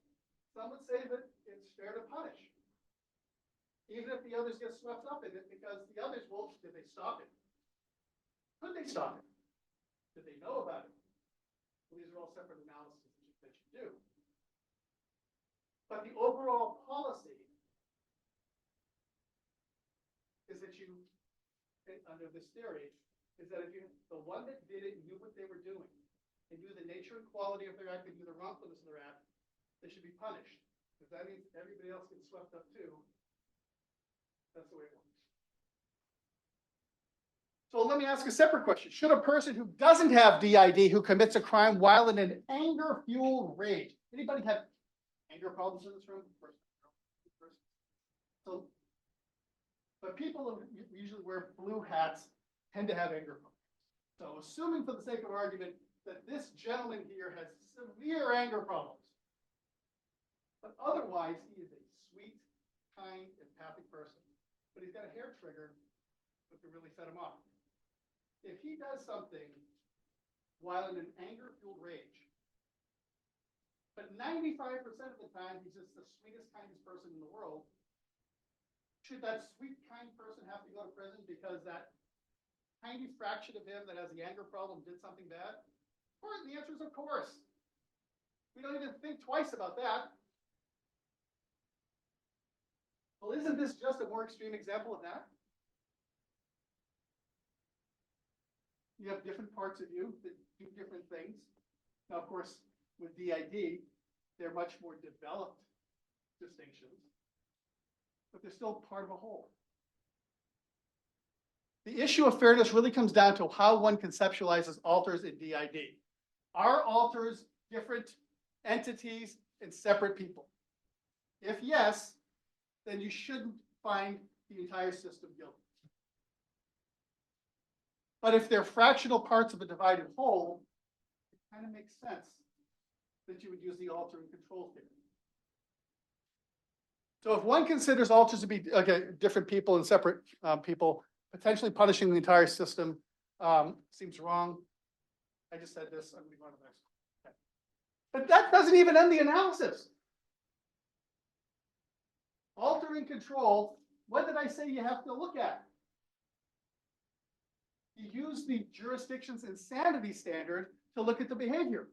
A: some would say that it's fair to punish. Even if the others get swept up in it, because the others, well, did they stop it? Could they stop it? Did they know about it? Well, these are all separate analyses that you do. But the overall policy is that you, under this theory, is that if the one that did it knew what they were doing, and knew the nature and quality of their act, and knew the wrongfulness of their act, they should be punished. Because that means everybody else gets swept up too. That's the way it works. So let me ask a separate question. Should a person who doesn't have DID, who commits a crime while in an anger-fueled rage, anybody have anger problems in this room? So, but people who usually wear blue hats tend to have anger problems. So assuming for the sake of argument that this gentleman here has severe anger problems, but otherwise he is a sweet, kind, empathic person, but he's got a hair trigger that could really set him off. If he does something while in an anger-fueled rage, but 95% of the time he's just the sweetest, kindest person in the world, should that sweet, kind person have to go to prison because that tiny fraction of him that has the anger problem did something bad? Or the answer is of course. We don't even think twice about that. Well, isn't this just a more extreme example of that? You have different parts of you that do different things. Now, of course, with DID, they're much more developed distinctions, but they're still part of a whole. The issue of fairness really comes down to how one conceptualizes alters in DID. Are alters different entities and separate people? If yes, then you shouldn't find the entire system guilty. But if they're fractional parts of a divided whole, it kind of makes sense that you would use the alter and control theory. So if one considers alters to be different people and separate people, potentially punishing the entire system seems wrong. I just said this. I'm going to go on to the next one. Okay. But that doesn't even end the analysis. Alter and control, what did I say you have to look at? You use the jurisdiction's insanity standard to look at the behavior,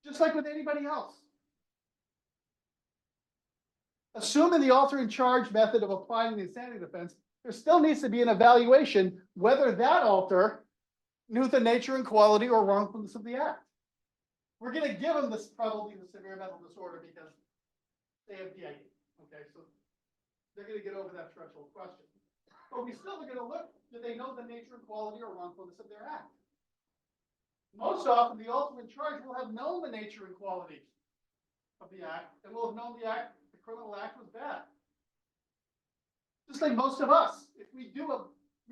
A: just like with anybody else. Assuming the alter and charge method of applying the insanity defense, there still needs to be an evaluation whether that alter knew the nature and quality or wrongfulness of the act. We're going to give them this probably the severe mental disorder because they have DID. Okay, so they're going to get over that threshold question. But we still are going to look, do they know the nature and quality or wrongfulness of their act? Most often, the alter in charge will have known the nature and quality of the act, and will have known the criminal act was bad. Just like most of us, if we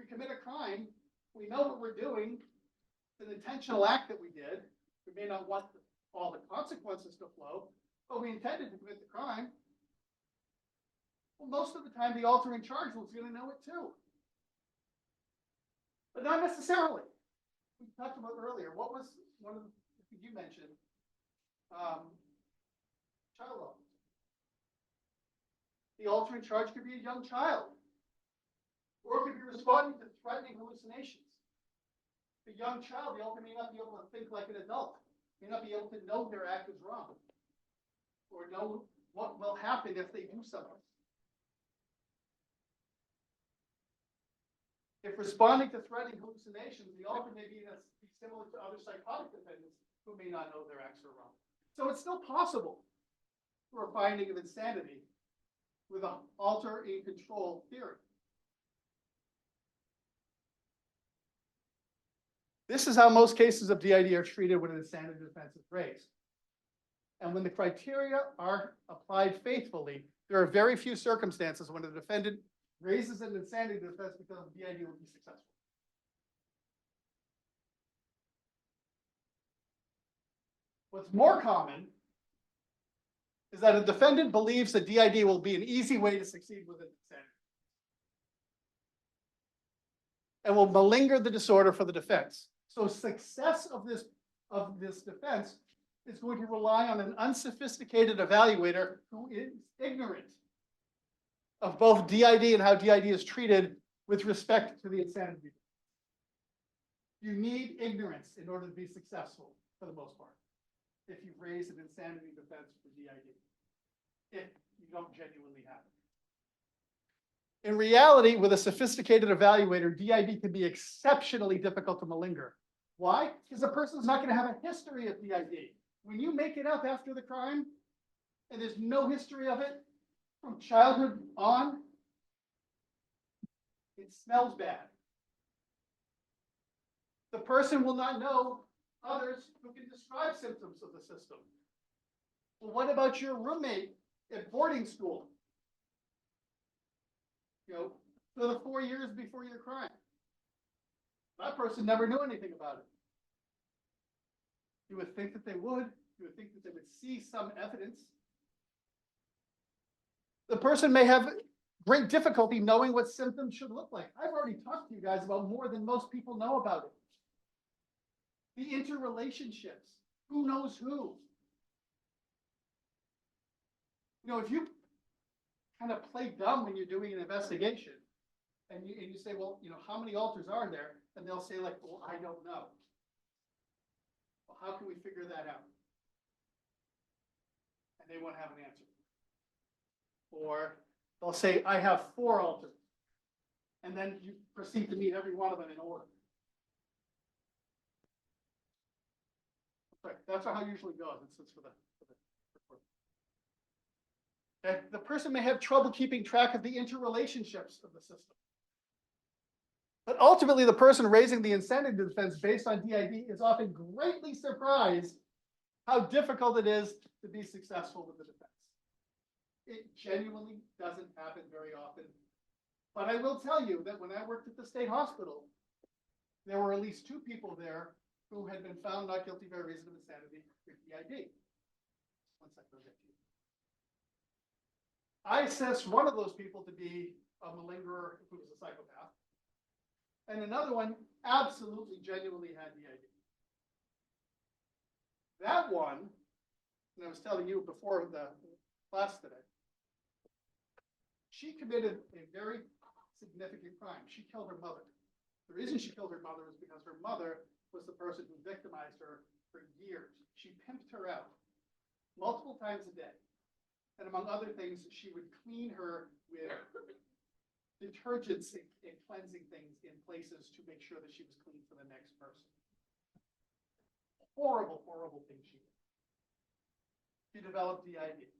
A: commit a crime, we know what we're doing. It's an intentional act that we did. We may not want all the consequences to flow, but we intended to commit the crime. Well, most of the time, the alter in charge was going to know it too. But not necessarily. We talked about earlier. What was one of the things you mentioned? Child law. The alter in charge could be a young child, or it could be responding to threatening hallucinations. The young child, the alter may not be able to think like an adult, may not be able to know their act is wrong, or know what will happen if they do something. If responding to threatening hallucinations, the alter may be similar to other psychotic defendants who may not know their acts are wrong. So it's still possible for a finding of insanity with an alter in control theory. This is how most cases of DID are treated when an insanity defense is raised. And when the criteria are applied faithfully, there are very few circumstances when the defendant raises an insanity defense because DID will be successful. What's more common is that a defendant believes that DID will be an easy way to succeed with an insanity and will malinger the disorder for the defense. So success of this defense is going to rely on an unsophisticated evaluator who is ignorant of both DID and how DID is treated with respect to the insanity. You need ignorance in order to be successful for the most part, if you raise an insanity defense for DID, if you don't genuinely have it. In reality, with a sophisticated evaluator, DID can be exceptionally difficult to malinger. Why? Because the person's not going to have a history of DID. When you make it up after the crime, and there's no history of it from childhood on, it smells bad. The person will not know others who can describe symptoms of the system. Well, what about your roommate at boarding school? You know, for the 4 years before your crime. That person never knew anything about it. You would think that they would. You would think that they would see some evidence. The person may have great difficulty knowing what symptoms should look like. I've already talked to you guys about more than most people know about it. The interrelationships. Who knows who? You know, if you kind of play dumb when you're doing an investigation and you say, well, you know, how many alters are there? And they'll say like, well, I don't know. Well, how can we figure that out? And they won't have an answer. Or they'll say, I have 4 alters. And then you proceed to meet every one of them in order. Right. That's how it usually goes. It's for the report. Okay. The person may have trouble keeping track of the interrelationships of the system. But ultimately, the person raising the insanity defense based on DID is often greatly surprised how difficult it is to be successful with the defense. It genuinely doesn't happen very often. But I will tell you that when I worked at the state hospital, there were at least 2 people there who had been found not guilty by reason of insanity with DID. One second, I'll get to you. I assessed one of those people to be a malingerer who was a psychopath, and another one absolutely, genuinely had DID. That one, and I was telling you before the class today, she committed a very significant crime. She killed her mother. The reason she killed her mother was because her mother was the person who victimized her for years. She pimped her out multiple times a day. And among other things, she would clean her with detergents and cleansing things in places to make sure that she was clean for the next person. Horrible, horrible thing she did. She developed DID.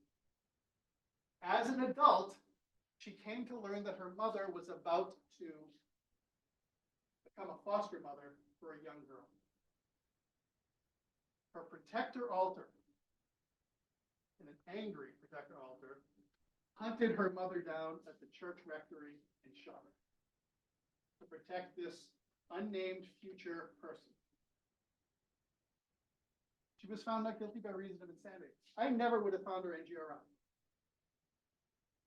A: As an adult, she came to learn that her mother was about to become a foster mother for a young girl. Her protector alter, and an angry protector alter, hunted her mother down at the church rectory and shot her to protect this unnamed future person. She was found not guilty by reason of insanity. I never would have found her NGRI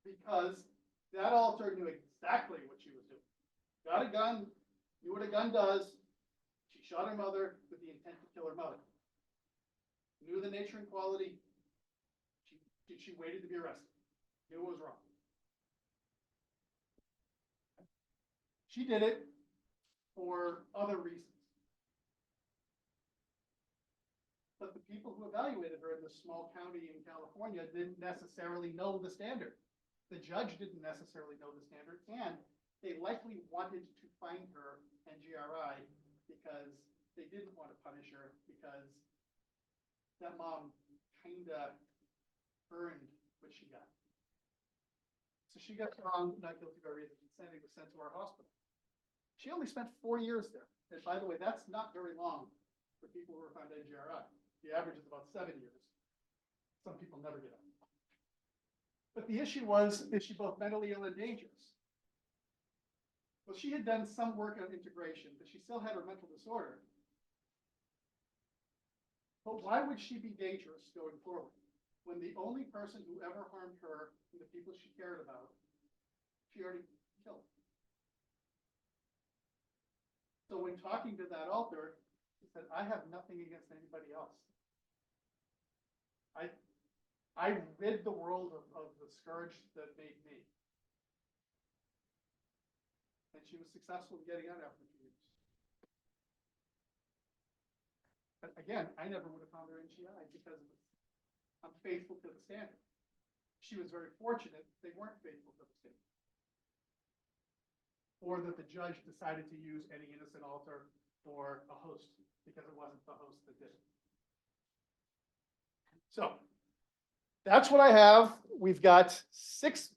A: because that alter knew exactly what she was doing. Got a gun, knew what a gun does. She shot her mother with the intent to kill her mother. Knew the nature and quality. She waited to be arrested. Knew what was wrong. She did it for other reasons. But the people who evaluated her in this small county in California didn't necessarily know the standard. The judge didn't necessarily know the standard, and they likely wanted to find her NGRI because they didn't want to punish her because that mom kinda earned what she got. So she got found not guilty by reason of insanity, was sent to our hospital. She only spent 4 years there. And by the way, that's not very long for people who are found NGRI. The average is about 7 years. Some people never get out. But the issue was, is she both mentally ill and dangerous? Well, she had done some work on integration, but she still had her mental disorder. But why would she be dangerous going forward? When the only person who ever harmed her and the people she cared about, she already killed. So when talking to that alter, he said, I have nothing against anybody else. I rid the world of the scourge that made me. And she was successful in getting out after 2 years. But again, I never would have found her NGI because of this. I'm faithful to the standard. She was very fortunate they weren't faithful to the standard. Or that the judge decided to use any innocent alter or a host because it wasn't the host that did it. So that's what I have. We've got 6-7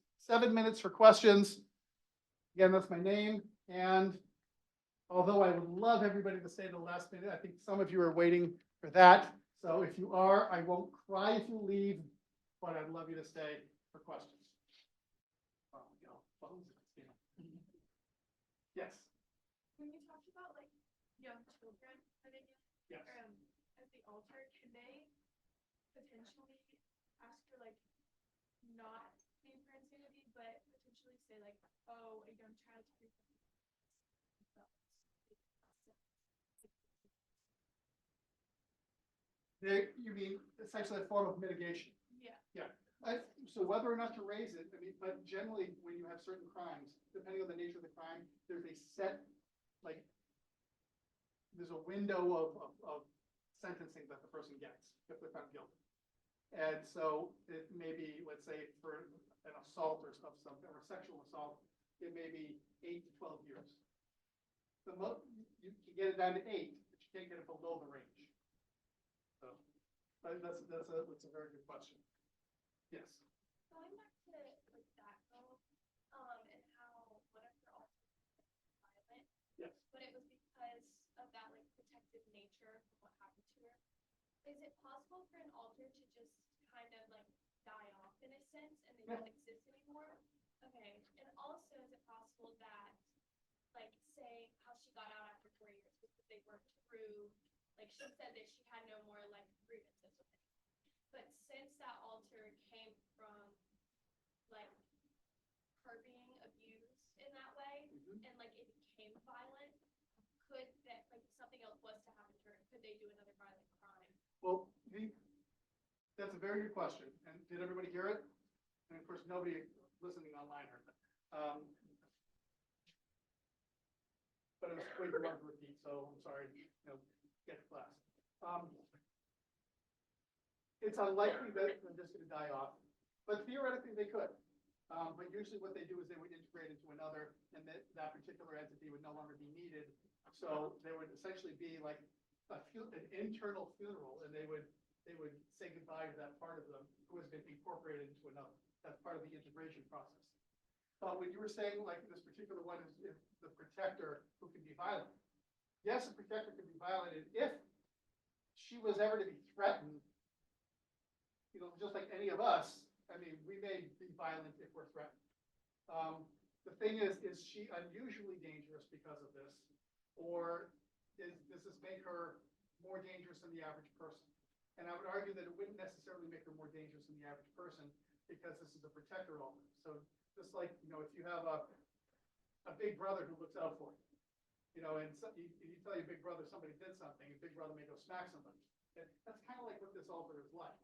A: minutes for questions. Again, that's my name. And although I would love everybody to stay to the last minute, I think some of you are waiting for that. So if you are, I won't cry if you leave, but I'd love you to stay for questions. Oh, you know, phones, you know. Yes.
C: When you talked about like young children living
A: Yes.
C: as the alter, can they potentially ask for like not paying for insanity, but potentially say like, oh, a young child to do something?
A: You mean essentially a form of mitigation?
C: Yeah.
A: So whether or not to raise it, I mean, but generally when you have certain crimes, depending on the nature of the crime, there's a set, like, there's a window of sentencing that the person gets if they're found guilty. And so it may be, let's say for an assault or something, or a sexual assault, it may be 8 to 12 years. The most, you can get it down to 8, but you can't get it below the range. So that's a very good question. Yes.
C: Going back to like that though, and how one of her alters was violent,
A: Yes.
C: but it was because of that like protective nature of what happened to her. Is it possible for an alter to just kind of like die off in a sense and they don't exist anymore? Okay. And also, is it possible that, like, say how she got out after 4 years because they worked through, like she said that she had no more like grievances with it. But since that alter came from like her being abused in that way, and like it became violent, could that like something else was to happen to her? Could they do another violent crime?
A: Well, that's a very good question. And did everybody hear it? And of course, nobody listening online heard it. But it was way too long to repeat, so I'm sorry. Get to class. It's unlikely that they're just going to die off, but theoretically they could. But usually what they do is they would integrate into another, and that particular entity would no longer be needed. So there would essentially be like an internal funeral, and they would say goodbye to that part of them who has been incorporated into another. That's part of the integration process. But when you were saying like this particular one is the protector who can be violent. Yes, a protector can be violent, and if she was ever to be threatened, just like any of us, I mean, we may be violent if we're threatened. The thing is she unusually dangerous because of this, or does this make her more dangerous than the average person? And I would argue that it wouldn't necessarily make her more dangerous than the average person because this is a protector alter. So just like, if you have a big brother who looks out for you, and so you tell your big brother somebody did something, and big brother may go smack somebody. That's kind of like what this alter is like.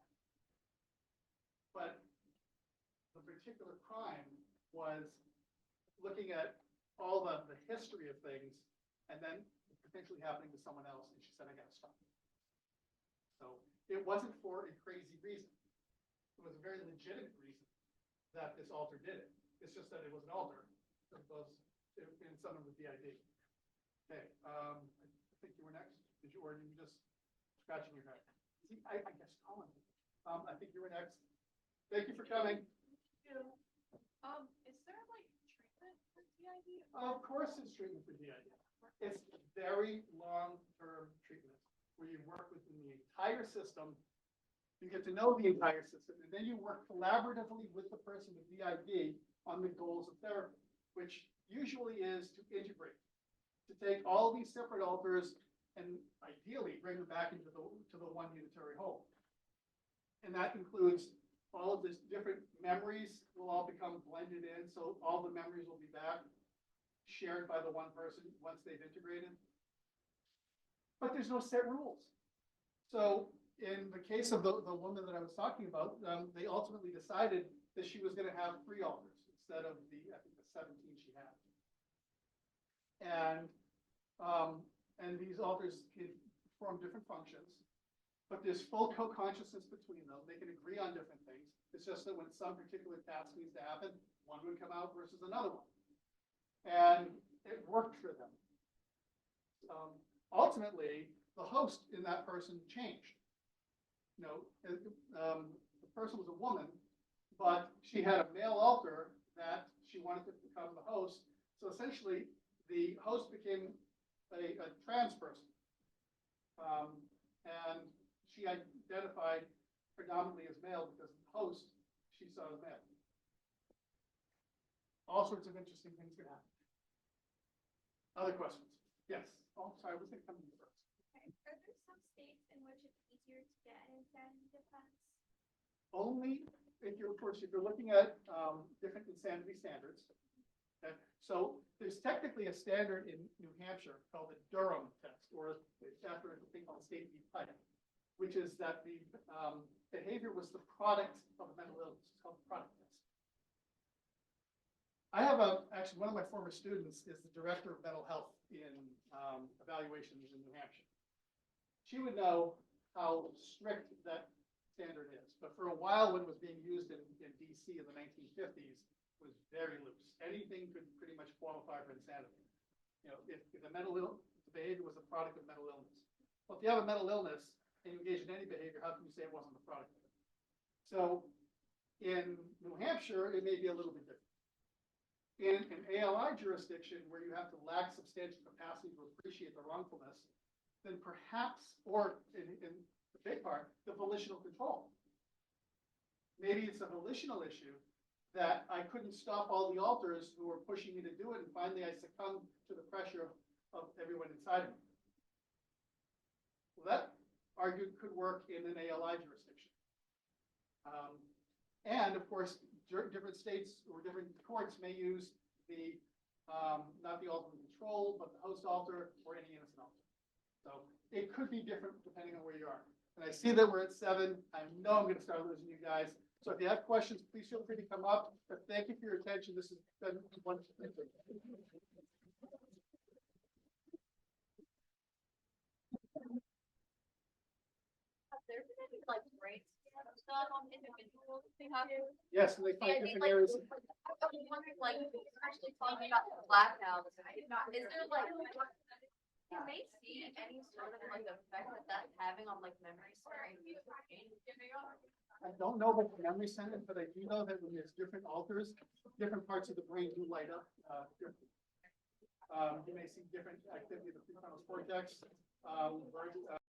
A: But the particular crime was looking at all the history of things and then potentially happening to someone else, and she said, I gotta stop. So it wasn't for a crazy reason. It was a very legitimate reason that this alter did it. It's just that it was an alter as opposed to in someone with DID. Okay, I think you were next. Did you, or you just scratching your head? See, I guess Colin. I think you were next. Thank you for coming.
C: Is there like treatment for DID?
A: Of course it's treatment for DID. It's very long-term treatment where you work within the entire system. You get to know the entire system, and then you work collaboratively with the person with DID on the goals of therapy, which usually is to integrate, to take all these separate alters and ideally bring them back into the one unitary whole. And that includes all of this different memories will all become blended in, so all the memories will be back, shared by the one person once they've integrated. But there's no set rules. So in the case of the woman that I was talking about, they ultimately decided that she was going to have 3 alters instead of I think the 17 she had. And these alters can perform different functions, but there's full co-consciousness between them. They can agree on different things. It's just that when some particular task needs to happen, one would come out versus another one. And it worked for them. Ultimately, the host in that person changed. You know, the person was a woman, but she had a male alter that she wanted to become the host. So essentially, the host became a trans person. And she identified predominantly as male because the host she saw as male. All sorts of interesting things can happen. Other questions? Yes. Oh, sorry, I was going to come to you first.
C: Okay. Are there some states in which it's easier to get an insanity defense?
A: Only if you're, of course, if you're looking at different insanity standards. Okay. So there's technically a standard in New Hampshire called the Durham test, or it's after a thing called state v. Pike, which is that the behavior was the product of a mental illness. It's called the product test. I have actually one of my former students is the director of mental health in evaluations in New Hampshire. She would know how strict that standard is, but for a while when it was being used in DC in the 1950s, it was very loose. Anything could pretty much qualify for insanity. You know, if the behavior was a product of mental illness. Well, if you have a mental illness and you engage in any behavior, how can you say it wasn't the product of it? So in New Hampshire, it may be a little bit different. In an ALI jurisdiction where you have to lack substantial capacity to appreciate the wrongfulness, then perhaps, or in the big part, the volitional control. Maybe it's a volitional issue that I couldn't stop all the alters who were pushing me to do it, and finally I succumbed to the pressure of everyone inside of me. Well, that argued could work in an ALI jurisdiction. And of course, different states or different courts may use the not the ultimate control, but the host alter or any innocent alter. So it could be different depending on where you are. And I see that we're at 7. I know I'm going to start losing you guys. So if you have questions, please feel free to come up. But thank you for your attention. This has been wonderful.
C: Have there been any like breaks stuff on individuals they have to?
A: Yes, and they find different areas.
C: I was wondering, like, especially talking about the blackouts, is there like, can they see any sort of like effect that that's having on like memory sparing?
A: I don't know about the memory center, but I do know that when there's different alters, different parts of the brain do light up. You may see different activity of the prefrontal cortex.